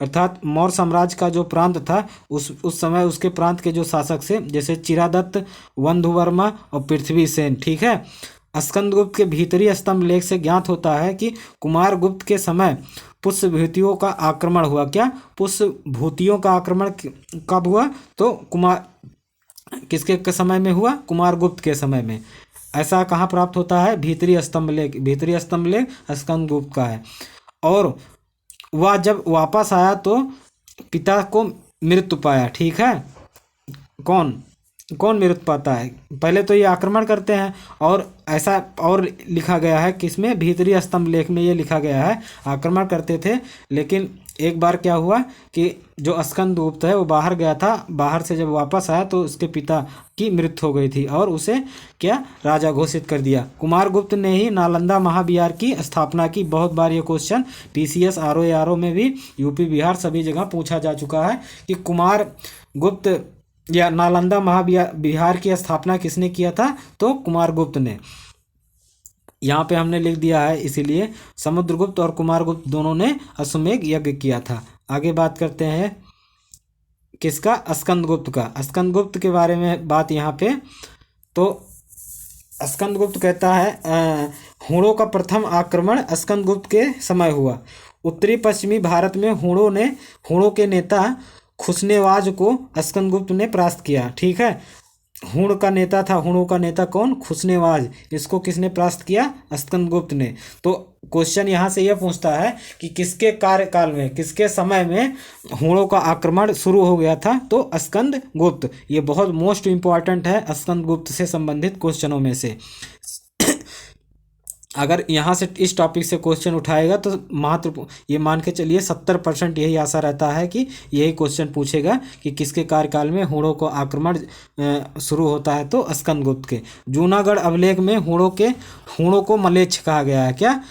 अर्थात मौर्य साम्राज्य का जो प्रांत था उस समय उसके प्रांत के जो शासक थे, जैसे चिरादत्त, वंधुवर्मा और पृथ्वीसेन। ठीक है। स्कंदगुप्त के भीतरी स्तंभ लेख से ज्ञात होता है कि कुमारगुप्त के समय पुष्यभूतियों का आक्रमण हुआ। क्या? पुष्यभूतियों का आक्रमण कब हुआ? तो किसके समय में हुआ? कुमारगुप्त के समय में। ऐसा कहाँ प्राप्त होता है? भीतरी स्तंभ लेख स्कंदगुप्त का है। और वह जब वापस आया तो पिता को मृत्यु पाया। ठीक है। कौन कौन मृत्यु पाता है? पहले तो ये आक्रमण करते हैं, और ऐसा और लिखा गया है किसमें? भीतरी स्तंभ लेख में ये लिखा गया है आक्रमण करते थे, लेकिन एक बार क्या हुआ कि जो स्कंदगुप्त है वो बाहर गया था, बाहर से जब वापस आया तो उसके पिता की मृत्यु हो गई थी और उसे क्या? राजा घोषित कर दिया। कुमारगुप्त ने ही नालंदा महाविहार की स्थापना की। बहुत बार ये क्वेश्चन PCS RO में भी, यूपी बिहार सभी जगह पूछा जा चुका है कि कुमारगुप्त या नालंदा महाविहार की स्थापना किसने किया था? तो कुमारगुप्त ने। यहाँ पे हमने लिख दिया है, इसीलिए समुद्रगुप्त और कुमारगुप्त दोनों ने अश्वमेध यज्ञ किया था। आगे बात करते हैं किसका? स्कंदगुप्त का। स्कंदगुप्त के बारे में बात यहाँ पे, तो स्कंदगुप्त कहता है हूणों का प्रथम आक्रमण स्कंदगुप्त के समय हुआ। उत्तरी पश्चिमी भारत में हूणों के नेता खुसनेवाज को स्कंदगुप्त ने परास्त किया। ठीक है। हूणों का नेता कौन? खुसनेवाज। इसको किसने परास्त किया? स्कंदगुप्त ने। तो क्वेश्चन यहाँ से यह पूछता है कि किसके कार्यकाल में, किसके समय में हूणों का आक्रमण शुरू हो गया था? तो स्कंदगुप्त। ये बहुत मोस्ट इंपॉर्टेंट है स्कंदगुप्त से संबंधित क्वेश्चनों में से। अगर यहाँ से इस टॉपिक से क्वेश्चन उठाएगा तो महत्वपूर्ण, ये मान के चलिए 70% यही आशा रहता है कि यही क्वेश्चन पूछेगा कि किसके कार्यकाल में हूणों को आक्रमण शुरू होता है? तो स्कंदगुप्त के। जूनागढ़ अभिलेख में हूणों को मलेच्छ कहा गया है। क्या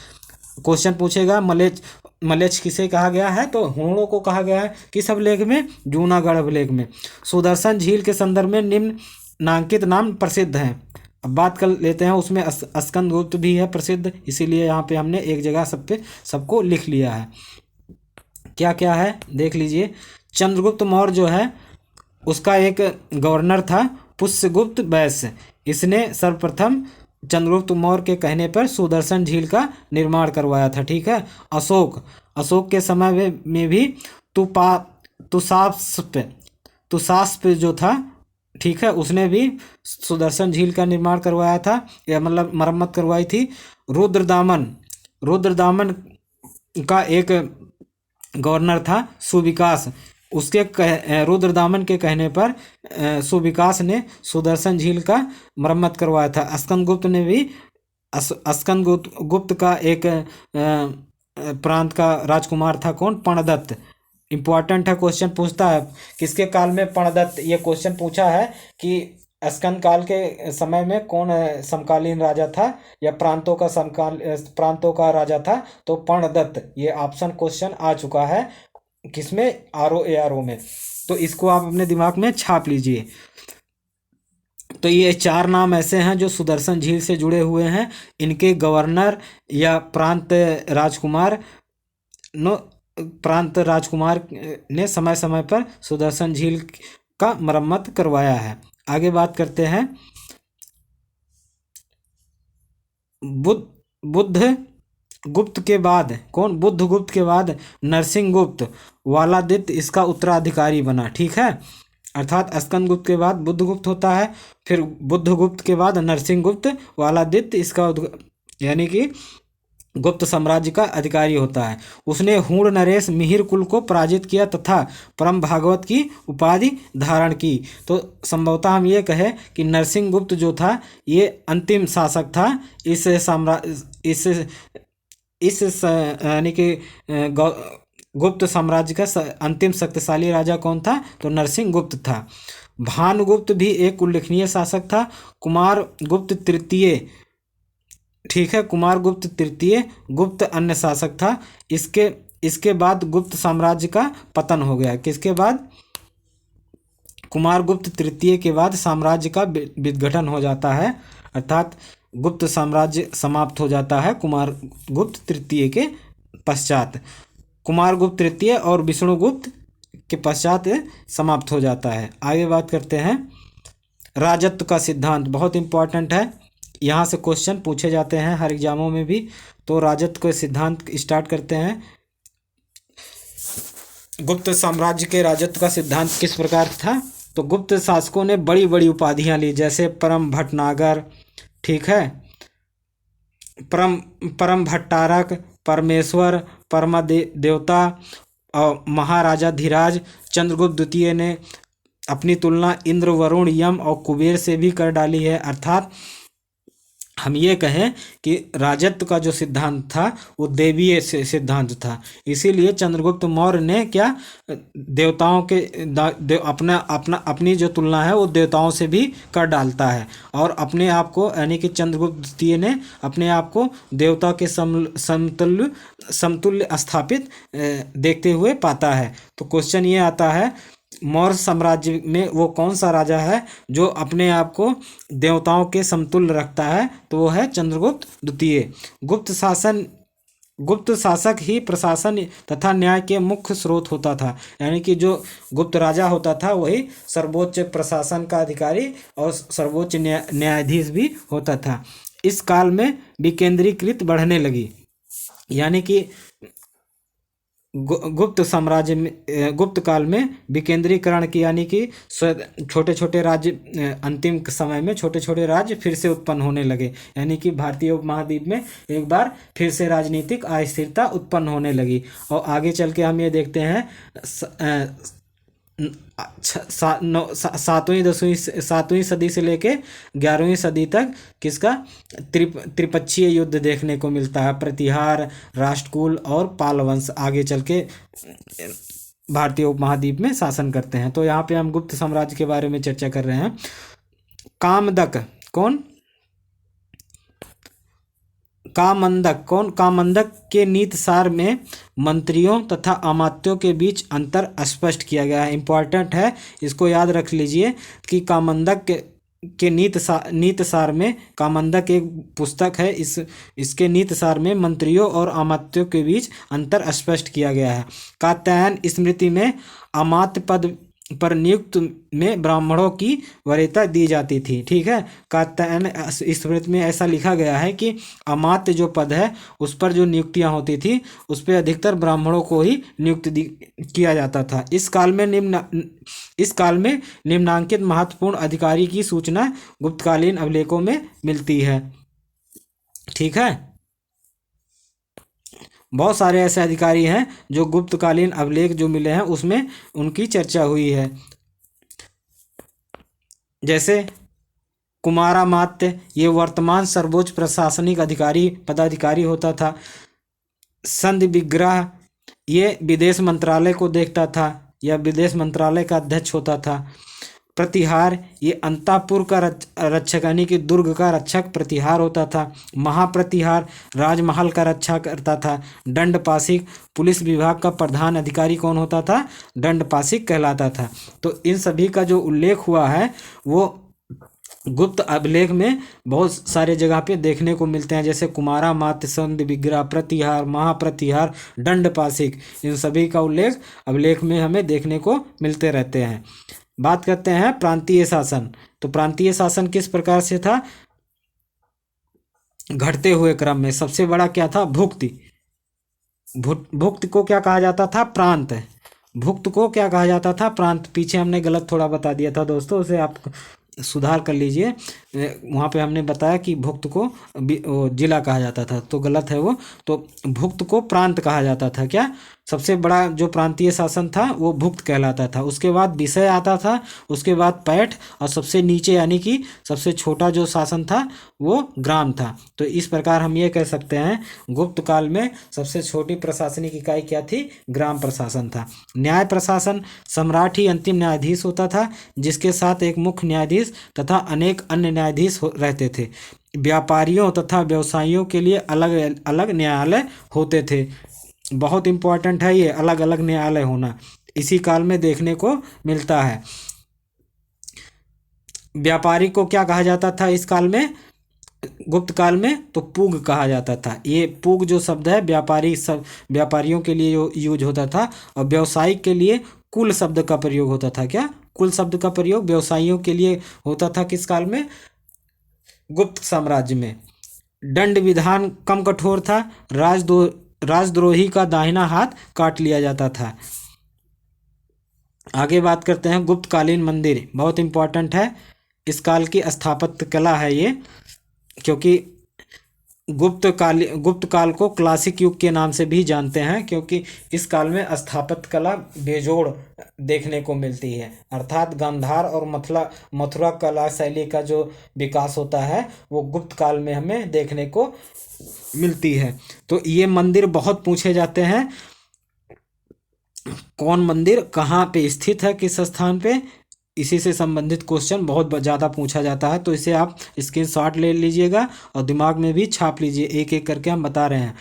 क्वेश्चन पूछेगा? मलेच्छ किसे कहा गया है? तो हूणों को कहा गया है। किस अभिलेख में? जूनागढ़ अभिलेख में। सुदर्शन झील के संदर्भ में निम्नांकित नाम प्रसिद्ध हैं। अब बात कर लेते हैं, उसमें स्कंदगुप्त भी है प्रसिद्ध, इसीलिए यहाँ पे हमने एक जगह सबको लिख लिया है। क्या क्या है देख लीजिए। चंद्रगुप्त मौर्य जो है उसका एक गवर्नर था पुष्यगुप्त वैश्य। इसने सर्वप्रथम चंद्रगुप्त मौर्य के कहने पर सुदर्शन झील का निर्माण करवाया था। ठीक है। अशोक के समय में भी तुषास्प जो था, ठीक है, उसने भी सुदर्शन झील का निर्माण करवाया था, या मतलब मरम्मत करवाई थी। रुद्रदामन का एक गवर्नर था सुविकास। रुद्रदामन के कहने पर सुविकास ने सुदर्शन झील का मरम्मत करवाया था। स्कंदगुप्त का एक प्रांत का राजकुमार था कौन? पर्णदत्त। इंपॉर्टेंट है, क्वेश्चन पूछता है किसके काल में पर्णदत्त। ये क्वेश्चन पूछा है कि स्कंद काल के समय में कौन समकालीन राजा था या प्रांतों का राजा था? तो पर्णदत्त। ये ऑप्शन क्वेश्चन आ चुका है किसमें? RO में। तो इसको आप अपने दिमाग में छाप लीजिए। तो ये 4 नाम ऐसे हैं जो सुदर्शन झील से जुड़े हुए हैं। इनके गवर्नर या प्रांत राजकुमार ने समय समय पर सुदर्शन झील का मरम्मत करवाया है। आगे बात करते हैं बुद्धगुप्त के बाद कौन? बुद्धगुप्त के बाद नरसिंहगुप्त वालादित्य इसका उत्तराधिकारी बना। ठीक है। अर्थात स्कंदगुप्त के बाद बुद्धगुप्त होता है, फिर बुद्धगुप्त के बाद नरसिंहगुप्त वालादित्य इसका यानी कि गुप्त साम्राज्य का अधिकारी होता है। उसने हूण नरेश मिहिर कुल को पराजित किया तथा परम भागवत की उपाधि धारण की। तो संभवतः हम ये कहें कि नरसिंहगुप्त जो था ये अंतिम शासक था। यानी कि गुप्त साम्राज्य का अंतिम शक्तिशाली राजा कौन था? तो नरसिंहगुप्त था। भानुगुप्त भी एक उल्लेखनीय शासक था। कुमारगुप्त तृतीय ठीक है। कुमारगुप्त तृतीय गुप्त अन्य शासक था। इसके इसके बाद गुप्त साम्राज्य का पतन हो गया। किसके बाद? कुमारगुप्त तृतीय के बाद साम्राज्य का विघटन हो जाता है, अर्थात गुप्त साम्राज्य समाप्त हो जाता है कुमारगुप्त तृतीय के पश्चात। कुमारगुप्त तृतीय और विष्णुगुप्त के पश्चात समाप्त हो जाता है। आगे बात करते हैं राजत्व का सिद्धांत, बहुत इंपॉर्टेंट है, यहाँ से क्वेश्चन पूछे जाते हैं हर एग्जामों में भी। तो राजत्व के सिद्धांत स्टार्ट करते हैं। गुप्त साम्राज्य के राजत्व का सिद्धांत किस प्रकार था? तो गुप्त शासकों ने बड़ी बड़ी उपाधियां ली, जैसे परम भटनागर, ठीक है, परम भट्टारक, परमेश्वर, देवता और महाराजा धीराज। चंद्रगुप्त द्वितीय ने अपनी तुलना इंद्र, वरुण, यम और कुबेर से भी कर डाली है। अर्थात हम ये कहें कि राजत्व का जो सिद्धांत था वो दैवीय सिद्धांत था। इसीलिए चंद्रगुप्त मौर्य ने क्या, देवताओं के अपनी जो तुलना है वो देवताओं से भी कर डालता है, और अपने आप को, यानी कि चंद्रगुप्त द्वितीय ने अपने आप को देवता के समतुल्य स्थापित देखते हुए पाता है। तो क्वेश्चन ये आता है, मौर्य साम्राज्य में वो कौन सा राजा है जो अपने आप को देवताओं के समतुल्य रखता है? तो वो है चंद्रगुप्त द्वितीय। गुप्त शासक ही प्रशासन तथा न्याय के मुख्य स्रोत होता था, यानी कि जो गुप्त राजा होता था वही सर्वोच्च प्रशासन का अधिकारी और सर्वोच्च न्यायाधीश भी होता था। इस काल में विकेंद्रीकृत बढ़ने लगी, यानी कि गुप्त साम्राज्य में, गुप्त काल में विकेंद्रीकरण की, यानी कि छोटे छोटे राज्य, अंतिम समय में छोटे छोटे राज्य फिर से उत्पन्न होने लगे, यानी कि भारतीय उपमहाद्वीप में एक बार फिर से राजनीतिक अस्थिरता उत्पन्न होने लगी। और आगे चल के हम ये देखते हैं सातवीं सदी से लेके 11वीं सदी तक किसका त्रिपक्षीय युद्ध देखने को मिलता है। प्रतिहार, राष्ट्रकूल और पाल वंश आगे चल के भारतीय उपमहाद्वीप में शासन करते हैं। तो यहाँ पे हम गुप्त साम्राज्य के बारे में चर्चा कर रहे हैं। कामदक कौन? कामंदक के नीति सार में मंत्रियों तथा अमात्यों के बीच अंतर स्पष्ट किया गया है। इंपॉर्टेंट है, इसको याद रख लीजिए कि कामंदक के नीति सार में, कामंदक एक पुस्तक है, इसके नीति सार में मंत्रियों और अमात्यों के बीच अंतर स्पष्ट किया गया है। कात्यायन स्मृति में अमात्य पद पर नियुक्त में ब्राह्मणों की वरीयता दी जाती थी, ठीक है। कात्यायन स्मृति में ऐसा लिखा गया है कि अमात्य जो पद है उस पर जो नियुक्तियां होती थी उस पर अधिकतर ब्राह्मणों को ही नियुक्त किया जाता था। इस काल में निम्नांकित महत्वपूर्ण अधिकारी की सूचना गुप्तकालीन अभिलेखों में मिलती है, ठीक है। बहुत सारे ऐसे अधिकारी हैं जो गुप्तकालीन अभिलेख जो मिले हैं उसमें उनकी चर्चा हुई है। जैसे कुमारामात्य, ये वर्तमान सर्वोच्च प्रशासनिक पदाधिकारी होता था। संधि विग्रह, ये विदेश मंत्रालय को देखता था या विदेश मंत्रालय का अध्यक्ष होता था। प्रतिहार, ये अंतापुर का रक्षक, यानी कि दुर्ग का रक्षक प्रतिहार होता था। महाप्रतिहार राजमहल का रक्षा करता था। दंडपाशिक, पुलिस विभाग का प्रधान अधिकारी कौन होता था? दंडपाशिक कहलाता था। तो इन सभी का जो उल्लेख हुआ है वो गुप्त अभिलेख में बहुत सारे जगह पे देखने को मिलते हैं, जैसे कुमारामात्य, संधि विग्रह, प्रतिहार, महाप्रतिहार, दंडपाशिक, इन सभी का उल्लेख अभिलेख में हमें देखने को मिलते रहते हैं। बात करते हैं प्रांतीय शासन। तो प्रांतीय शासन किस प्रकार से था? घटते हुए क्रम में। सबसे बड़ा क्या था? भुक्ति। भुक्त को क्या कहा जाता था? प्रांत। भुक्त को क्या कहा जाता था? प्रांत। पीछे हमने गलत थोड़ा बता दिया था दोस्तों, उसे आप सुधार कर लीजिए। वहाँ पे हमने बताया कि भुक्त को जिला कहा जाता था, तो गलत है वो। तो भुक्त को प्रांत कहा जाता था। क्या? सबसे बड़ा जो प्रांतीय शासन था वो भुक्त कहलाता था। उसके बाद विषय आता था, उसके बाद पैठ, और सबसे नीचे यानी कि सबसे छोटा जो शासन था वो ग्राम था। तो इस प्रकार हम ये कह सकते हैं गुप्त काल में सबसे छोटी प्रशासनिक इकाई क्या थी? ग्राम प्रशासन था। न्याय प्रशासन, सम्राट ही अंतिम न्यायाधीश होता था, जिसके साथ एक मुख्य न्यायाधीश तथा अनेक अन्य न्यायाधीश रहते थे। व्यापारियों तथा व्यवसायियों के लिए अलग अलग न्यायालय होते थे। बहुत इंपॉर्टेंट है ये अलग अलग न्यायालय होना, इसी काल में देखने को मिलता है। व्यापारी को क्या कहा जाता था इस काल में, गुप्त काल में? तो पूग कहा जाता था। ये पूग जो शब्द है व्यापारी सब व्यापारियों के लिए यूज होता था, और व्यवसायिक के लिए कुल शब्द का प्रयोग होता था। क्या? कुल शब्द का प्रयोग व्यवसायियों के लिए होता था किस काल में? गुप्त साम्राज्य में। दंड विधान कम कठोर था। राजद्रोही का दाहिना हाथ काट लिया जाता था। आगे बात करते हैं गुप्तकालीन मंदिर, बहुत इंपॉर्टेंट है। इस काल की स्थापत्य कला है ये, क्योंकि गुप्त काल को क्लासिक युग के नाम से भी जानते हैं, क्योंकि इस काल में स्थापत्य कला बेजोड़ देखने को मिलती है। अर्थात गांधार और मथुरा कला शैली का जो विकास होता है वो गुप्त काल में हमें देखने को मिलती है। तो ये मंदिर बहुत पूछे जाते हैं। कौन मंदिर कहाँ पे स्थित है, किस स्थान पे, इसी से संबंधित क्वेश्चन बहुत ज़्यादा पूछा जाता है। तो इसे आप स्क्रीनशॉट ले लीजिएगा और दिमाग में भी छाप लीजिए, एक एक करके हम बता रहे हैं।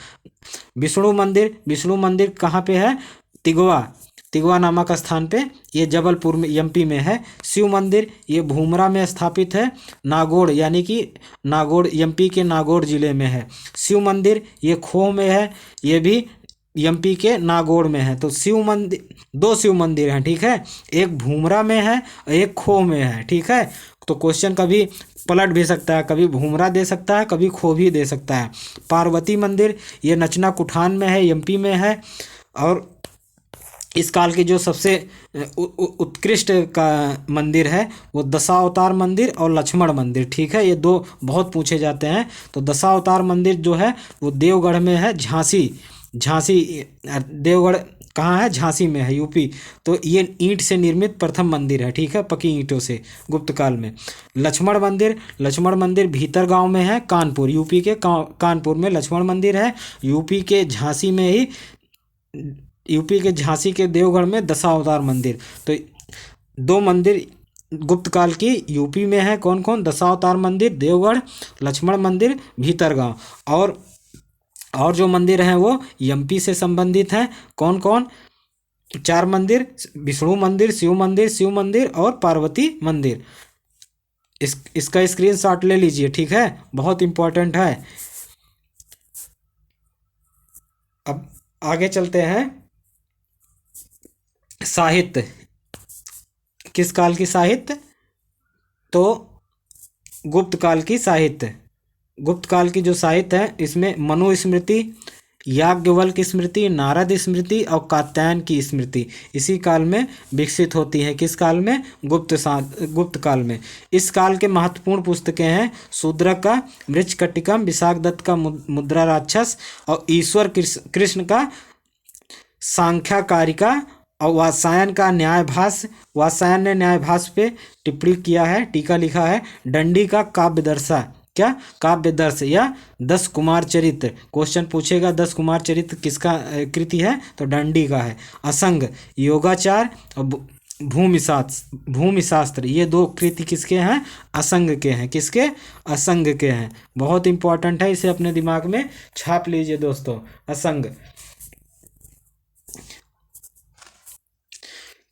विष्णु मंदिर कहाँ पे है? तिगवा नामक स्थान पे, ये जबलपुर में एमपी में है। शिव मंदिर ये भूमरा में स्थापित है। नागौर यानी कि नागौर एमपी के नागौर जिले में है। शिव मंदिर ये खोह में है, ये भी एमपी के नागौर में है। तो दो शिव मंदिर हैं, ठीक है, एक भूमरा में है और एक खोह में है, ठीक है। तो क्वेश्चन कभी पलट भी सकता है, कभी भूमरा दे सकता है, कभी खोह भी दे सकता है। पार्वती मंदिर ये नचना कुठान में है, एमपी में है। और इस काल की जो सबसे उत्कृष्ट का मंदिर है वो दशावतार मंदिर और लक्ष्मण मंदिर, ठीक है, ये दो बहुत पूछे जाते हैं। तो दशावतार मंदिर जो है वो देवगढ़ में है, झांसी देवगढ़ कहाँ है? झांसी में है, यूपी। तो ये ईंट से निर्मित प्रथम मंदिर है, ठीक है, पकी ईंटों से, गुप्त काल में। लक्ष्मण मंदिर भीतर गांव में है, कानपुर, यूपी के कानपुर में लक्ष्मण मंदिर है। यूपी के झांसी के देवगढ़ में दशावतार मंदिर। तो दो मंदिर गुप्त काल की यूपी में है, कौन कौन? दशावतार मंदिर देवगढ़, लक्ष्मण मंदिर भीतरगांव। और जो मंदिर हैं वो एमपी से संबंधित हैं, कौन कौन? 4 मंदिर, विष्णु मंदिर, शिव मंदिर और पार्वती मंदिर। इसका स्क्रीनशॉट ले लीजिए, ठीक है, बहुत इंपॉर्टेंट है। अब आगे चलते हैं। साहित्य, किस काल की साहित्य? तो गुप्त काल की साहित्य। गुप्त काल की जो साहित्य है इसमें मनुस्मृति, याज्ञवल्क्य स्मृति, नारद स्मृति और कात्यायन की स्मृति इसी काल में विकसित होती है। किस काल में? गुप्त काल में। इस काल के महत्वपूर्ण पुस्तकें हैं शूद्रक का मृच्छकटिकम, विशाखदत्त का मुद्रा राक्षस और ईश्वर कृष्ण का सांख्यकारिका और वात्स्यायन का न्यायभाष्य। वात्स्यायन ने न्यायभाष्य पे टिप्पणी किया है, टीका लिखा है। दंडी का काव्यदर्शा, क्या? काव्यदर्श या 10 कुमार चरित्र। क्वेश्चन पूछेगा 10 कुमार चरित्र किसका कृति है? तो दंडी का है। असंग, योगाचार और भूमि शास्त्र, ये 2 कृति किसके हैं? असंग के हैं। किसके? असंग के हैं। बहुत इंपॉर्टेंट है, इसे अपने दिमाग में छाप लीजिए दोस्तों। असंग।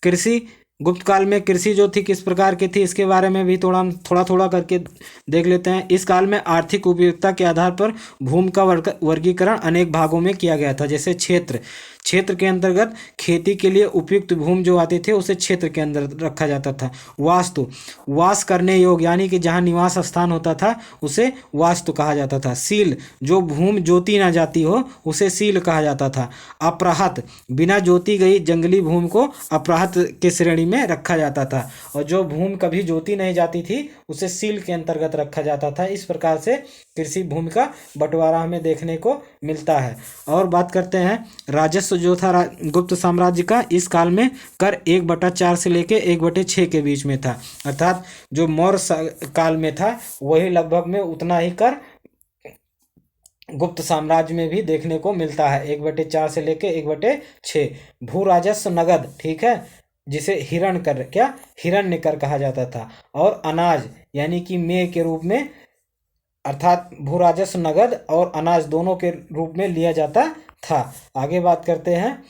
कृषि, गुप्त काल में कृषि जो थी किस प्रकार की थी इसके बारे में भी थोड़ा करके देख लेते हैं। इस काल में आर्थिक उपयोगिता के आधार पर भूमि का वर्गीकरण अनेक भागों में किया गया था। जैसे क्षेत्र के अंतर्गत खेती के लिए उपयुक्त भूमि जो आती थी उसे क्षेत्र के अंदर रखा जाता था। वास करने योग्य यानी कि जहाँ निवास स्थान होता था उसे वास्तु कहा जाता था। सील, जो भूमि जोती ना जाती हो उसे सील कहा जाता था। अपराहत, बिना जोती गई जंगली भूमि को अपराहत के श्रेणी में रखा जाता था, और जो भूमि कभी जोती नहीं जाती थी उसे सील के अंतर्गत रखा जाता था। इस प्रकार से कृषि भूमि का बंटवारा हमें देखने को मिलता है। और बात करते हैं राजस्व जो था गुप्त साम्राज्य का, इस काल में कर 1/4 से लेके 1/6 के बीच में था। अर्थात जो मौर्य काल में था वही लगभग में उतना ही कर गुप्त साम्राज्य में भी देखने को मिलता है, 1/4 से लेके 1/6। भू राजस्व नगद, ठीक है, जिसे हिरण्य कर कहा जाता था। और अनाज यानी कि मेय के रूप में, अर्थात भू राजस्व नगद और अनाज दोनों के रूप में लिया जाता था। आगे बात करते हैं।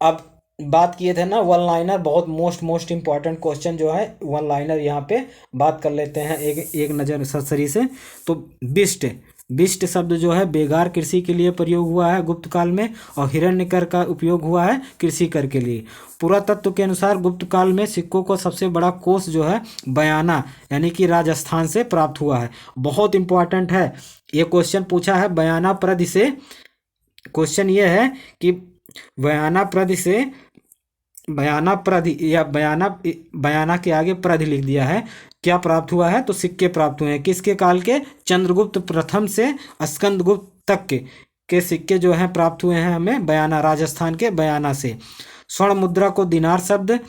अब बात किए थे ना वन लाइनर, बहुत मोस्ट इंपॉर्टेंट क्वेश्चन जो है वन लाइनर, यहाँ पे बात कर लेते हैं एक नज़र सरसरी से। तो बिष्ट बिष्ट शब्द जो है बेगार कृषि के लिए प्रयोग हुआ है गुप्त काल में, और हिरण्यकर का उपयोग हुआ है कृषि कर के लिए। पुरातत्व के अनुसार गुप्त काल में सिक्कों को सबसे बड़ा कोष जो है बयाना यानी कि राजस्थान से प्राप्त हुआ है। बहुत इंपॉर्टेंट है ये क्वेश्चन, पूछा है बयाना प्रदि से। क्वेश्चन ये है कि बयाना प्रदि से, बयाना प्रधि या बयाना के आगे प्रधि लिख दिया है, क्या प्राप्त हुआ है? तो सिक्के प्राप्त हुए हैं। किसके काल के? चंद्रगुप्त प्रथम से स्कंदगुप्त तक के सिक्के जो हैं प्राप्त हुए हैं हमें बयाना, राजस्थान के बयाना से। स्वर्ण मुद्रा को दिनार शब्द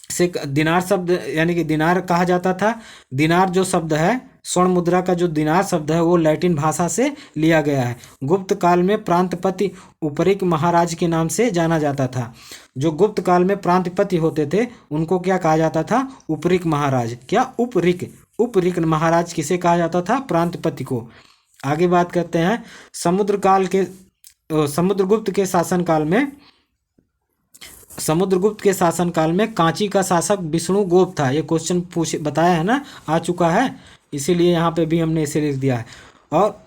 से, दिनार शब्द यानी कि दिनार कहा जाता था। दिनार जो शब्द है, स्वर्ण मुद्रा का जो दिनार शब्द है वो लैटिन भाषा से लिया गया है। गुप्त काल में प्रांतपति उपरिक महाराज के नाम से जाना जाता था। जो गुप्त काल में प्रांतपति होते थे उनको क्या कहा जाता था? उपरिक महाराज। क्या? उपरिक। उपरिक महाराज किसे कहा जाता था? प्रांतपति को। आगे बात करते हैं। समुद्रगुप्त के शासनकाल में कांची का शासक विष्णुगुप्त था। ये क्वेश्चन बताया है ना, आ चुका है, इसीलिए यहाँ पे भी हमने इसे लिख दिया है। और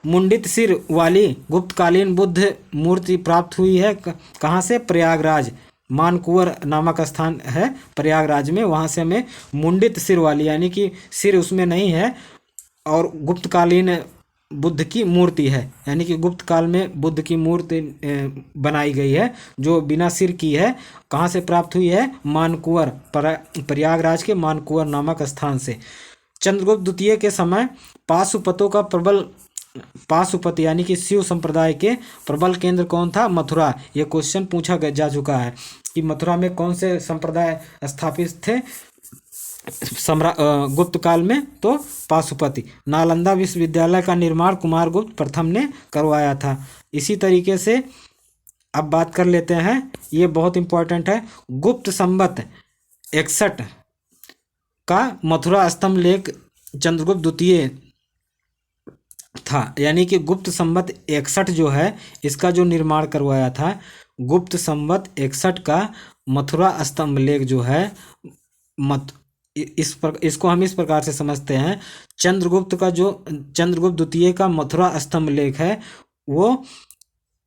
मुंडित सिर वाली गुप्तकालीन बुद्ध मूर्ति प्राप्त हुई है कहाँ से? प्रयागराज। मानकुवर नामक स्थान है प्रयागराज में, वहाँ से हमें मुंडित सिर वाली यानी कि सिर उसमें नहीं है और गुप्तकालीन बुद्ध की मूर्ति है, यानी कि गुप्त काल में बुद्ध की मूर्ति बनाई गई है जो बिना सिर की है। कहाँ से प्राप्त हुई है? मानकुवर, प्रयागराज के मानकुवर नामक स्थान से। चंद्रगुप्त द्वितीय के समय पाशुपत यानी कि शिव संप्रदाय के प्रबल केंद्र कौन था? मथुरा। ये क्वेश्चन पूछा जा चुका है कि मथुरा में कौन से संप्रदाय स्थापित थे गुप्त काल में? तो पाशुपति। नालंदा विश्वविद्यालय का निर्माण कुमारगुप्त प्रथम ने करवाया था। इसी तरीके से अब बात कर लेते हैं, ये बहुत इंपॉर्टेंट है। गुप्त संवत 61 का मथुरा स्तंभ लेख चंद्रगुप्त द्वितीय था, यानी कि गुप्त संवत 61 जो है इसका जो निर्माण करवाया था, गुप्त संवत 61 का मथुरा स्तंभ लेख जो है इसको हम इस प्रकार से समझते हैं। चंद्रगुप्त द्वितीय का मथुरा स्तंभ लेख है वो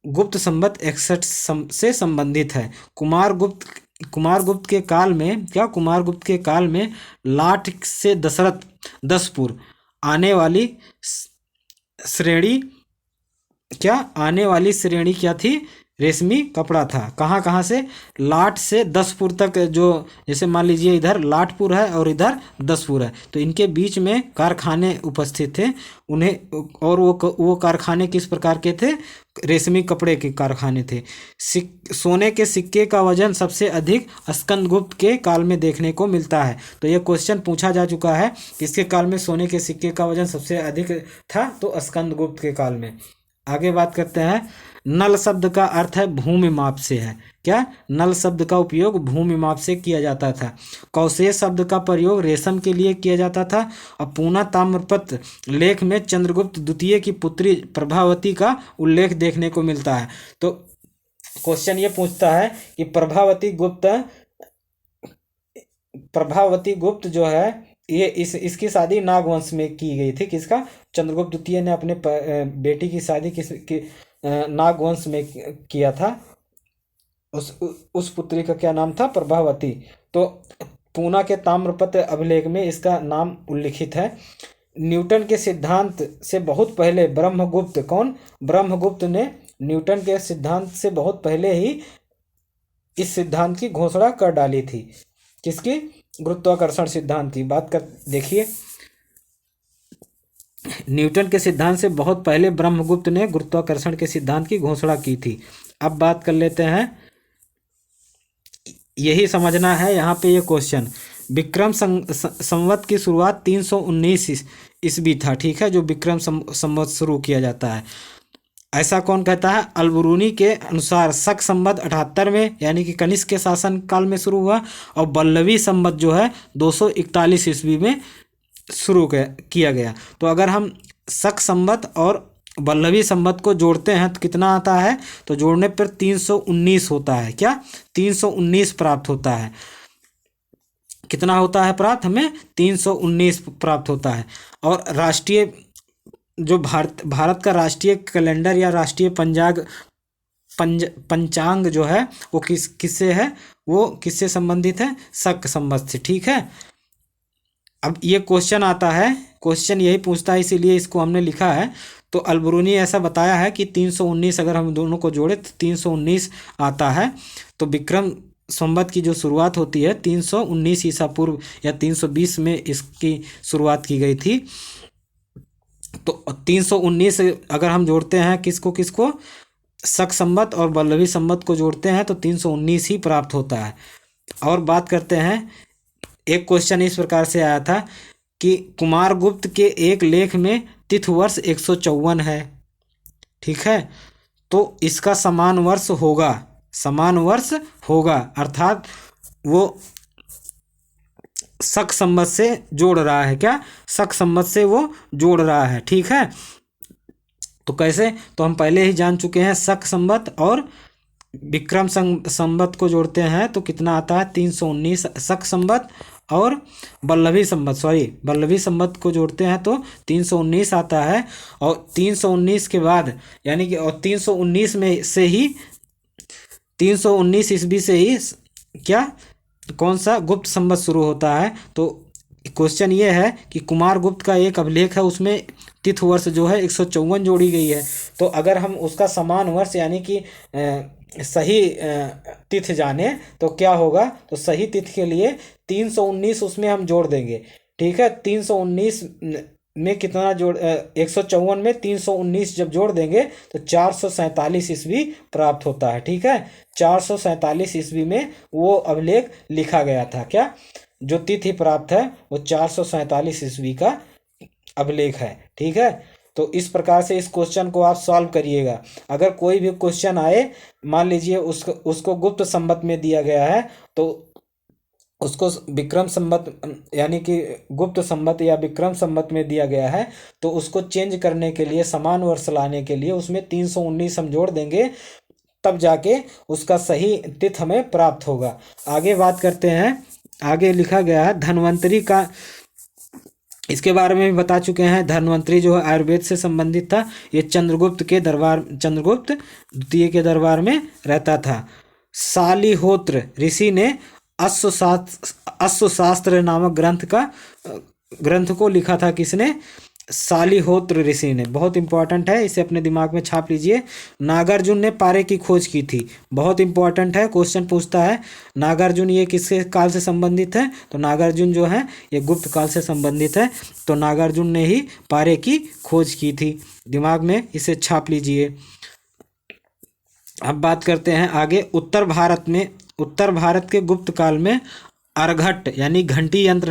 गुप्त संवत 61 से संबंधित है। कुमारगुप्त के काल में कुमारगुप्त के काल में लाट से दशरथ दसपुर आने वाली श्रेणी क्या थी? रेशमी कपड़ा था। कहाँ से? लाट से दसपुर तक, जो जैसे मान लीजिए इधर लाटपुर है और इधर दसपुर है, तो इनके बीच में कारखाने उपस्थित थे उन्हें, और वो कारखाने किस प्रकार के थे? रेशमी कपड़े के कारखाने थे। सोने के सिक्के का वजन सबसे अधिक स्कंदगुप्त के काल में देखने को मिलता है। तो ये क्वेश्चन पूछा जा चुका है, किसके काल में सोने के सिक्के का वजन सबसे अधिक था? तो स्कंदगुप्त के काल में। आगे बात करते हैं। नल शब्द का अर्थ है भूमि माप से है। क्या? नल शब्द का उपयोग भूमि माप से किया जाता था। कौशेय शब्द का प्रयोग रेशम के लिए किया जाता था। और पूना ताम्रपत्र लेख में चंद्रगुप्त द्वितीय की पुत्री प्रभावती का उल्लेख देखने को मिलता है। तो क्वेश्चन ये पूछता है कि प्रभावती गुप्त जो है ये इसकी शादी नागवंश में की गई थी। किसका? चंद्रगुप्त द्वितीय ने अपने बेटी की शादी नागवंश में किया था। उस पुत्री का क्या नाम था? प्रभावती। तो पूना के ताम्रपत्र अभिलेख में इसका नाम उल्लिखित है। न्यूटन के सिद्धांत से बहुत पहले ब्रह्मगुप्त ने न्यूटन के सिद्धांत से बहुत पहले ही इस सिद्धांत की घोषणा कर डाली थी। किसकी? गुरुत्वाकर्षण सिद्धांत की बात कर देखिए। न्यूटन के सिद्धांत से बहुत पहले ब्रह्मगुप्त ने गुरुत्वाकर्षण के सिद्धांत की घोषणा की थी। अब बात कर लेते हैं, यही समझना है यहाँ पे ये क्वेश्चन। विक्रम संवत की शुरुआत 319 ईस्वी था, ठीक है, जो विक्रम संवत शुरू किया जाता है। ऐसा कौन कहता है? अलबरूनी के अनुसार शक संवत 78 में यानी कि कनिष्क के शासन काल में शुरू हुआ, और बल्लवी संवत जो है 241 ईस्वी में शुरू किया गया। तो अगर हम शक संवत और बल्लवी संवत को जोड़ते हैं तो कितना आता है? तो जोड़ने पर 319 होता है। क्या? 319 प्राप्त होता है। कितना होता है प्राप्त? हमें 319 प्राप्त होता है। और राष्ट्रीय जो भारत का राष्ट्रीय कैलेंडर या राष्ट्रीय पंचांग जो है वो किससे है? वो किससे संबंधित है? शक संवत से। ठीक है। अब ये क्वेश्चन आता है, क्वेश्चन यही पूछता है, इसीलिए इसको हमने लिखा है। तो अलबरूनी ऐसा बताया है कि 319 अगर हम दोनों को जोड़े तो 319 आता है। तो विक्रम संवत की जो शुरुआत होती है 319 ईसा पूर्व या 320 में इसकी शुरुआत की गई थी। तो 319 अगर हम जोड़ते हैं किसको किसको? शक संवत और बल्लवी संवत को जोड़ते हैं तो 319 ही प्राप्त होता है। और बात करते हैं, एक क्वेश्चन इस प्रकार से आया था कि कुमारगुप्त के एक लेख में तिथि वर्ष 154 है। ठीक है। तो इसका समान वर्ष होगा, अर्थात वो शक संवत से जोड़ रहा है। क्या? शक संवत से वो जोड़ रहा है। ठीक है। तो कैसे? तो हम पहले ही जान चुके हैं, शक संवत और विक्रम संवत को जोड़ते हैं तो कितना आता है? 319। शक संवत और बल्लवी संवत को जोड़ते हैं तो 319 आता है। और 319 के बाद यानी कि और 319 में से ही 319 ईस्वी से ही क्या कौन सा गुप्त संवत शुरू होता है? तो क्वेश्चन ये है कि कुमारगुप्त का एक अभिलेख है, उसमें तिथि वर्ष जो है 154 जोड़ी गई है। तो अगर हम उसका समान वर्ष यानी कि सही तिथि जाने तो क्या होगा? तो सही तिथि के लिए 319 उसमें हम जोड़ देंगे। ठीक है। 319 में कितना जोड़ 154 में 319 जब जोड़ देंगे तो 447 ईस्वी प्राप्त होता है। ठीक है। 447 ईस्वी में वो अभिलेख लिखा गया था। क्या? जो तिथि प्राप्त है वो 447 ईस्वी का अभिलेख है। ठीक है। तो इस प्रकार से इस क्वेश्चन को आप सॉल्व करिएगा। अगर कोई भी क्वेश्चन आए, मान लीजिए उसको गुप्त संवत में दिया गया है तो उसको विक्रम संवत यानी कि गुप्त संवत या विक्रम संवत में दिया गया है तो उसको चेंज करने के लिए, समान वर्ष लाने के लिए उसमें 319 हम जोड़ देंगे, तब जाके उसका सही तिथि हमें प्राप्त होगा। आगे बात करते हैं। आगे लिखा गया है धन्वंतरी का, इसके बारे में भी बता चुके हैं। धन्वंतरी जो है आयुर्वेद से संबंधित था। ये चंद्रगुप्त द्वितीय के दरबार में रहता था। शालिहोत्र ऋषि ने अश्वशास्त्र नामक ग्रंथ को लिखा था। किसने? शालिहोत्र ऋषि ने। बहुत इंपॉर्टेंट है, इसे अपने दिमाग में छाप लीजिए। नागार्जुन ने पारे की खोज की थी। बहुत इंपॉर्टेंट है, क्वेश्चन पूछता है नागार्जुन ये किसके काल से संबंधित है? तो नागार्जुन जो है ये गुप्त काल से संबंधित है। तो नागार्जुन ने ही पारे की खोज की थी। दिमाग में इसे छाप लीजिए। अब बात करते हैं आगे। उत्तर भारत के गुप्त काल में अरघट यानी घंटी यंत्र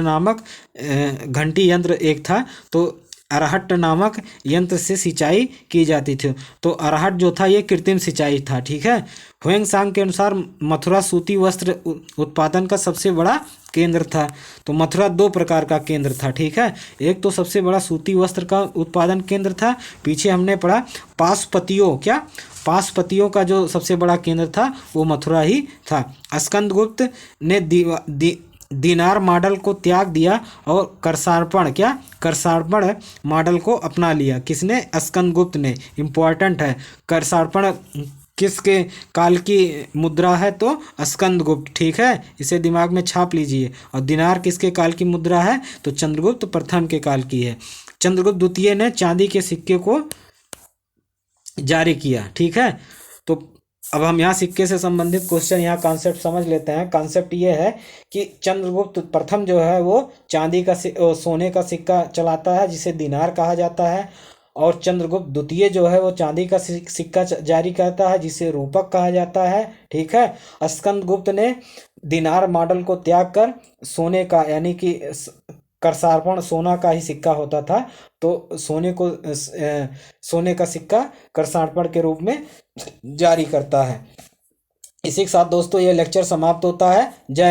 एक था। तो अरहट नामक यंत्र से सिंचाई की जाती थी। तो अरहट जो था ये कृत्रिम सिंचाई था। ठीक है। ह्वेंगसांग के अनुसार मथुरा सूती वस्त्र उत्पादन का सबसे बड़ा केंद्र था। तो मथुरा 2 प्रकार का केंद्र था। ठीक है। एक तो सबसे बड़ा सूती वस्त्र का उत्पादन केंद्र था। पीछे हमने पढ़ा पाशपतियों का जो सबसे बड़ा केंद्र था वो मथुरा ही था। स्कंदगुप्त ने दीनार मॉडल को त्याग दिया और करसार्पण मॉडल को अपना लिया। किसने? स्कंदगुप्त ने। इंपॉर्टेंट है, करसार्पण किसके काल की मुद्रा है? तो स्कंदगुप्त। ठीक है। इसे दिमाग में छाप लीजिए। और दिनार किसके काल की मुद्रा है? तो चंद्रगुप्त प्रथम के काल की है। चंद्रगुप्त द्वितीय ने चांदी के सिक्के को जारी किया। ठीक है। तो अब हम यहाँ सिक्के से संबंधित क्वेश्चन, यहाँ कॉन्सेप्ट समझ लेते हैं। कॉन्सेप्ट ये है कि चंद्रगुप्त प्रथम जो है वो चांदी का सोने का सिक्का चलाता है जिसे दिनार कहा जाता है। और चंद्रगुप्त द्वितीय जो है वो चांदी का सिक्का जारी करता है जिसे रूपक कहा जाता है। ठीक है। स्कंदगुप्त ने दिनार मॉडल को त्याग कर सोने का यानी कि करसार्पण सोना का ही सिक्का होता था, तो सोने का सिक्का करसार्पण के रूप में जारी करता है। इसी के साथ दोस्तों ये लेक्चर समाप्त होता है। जय हिंद।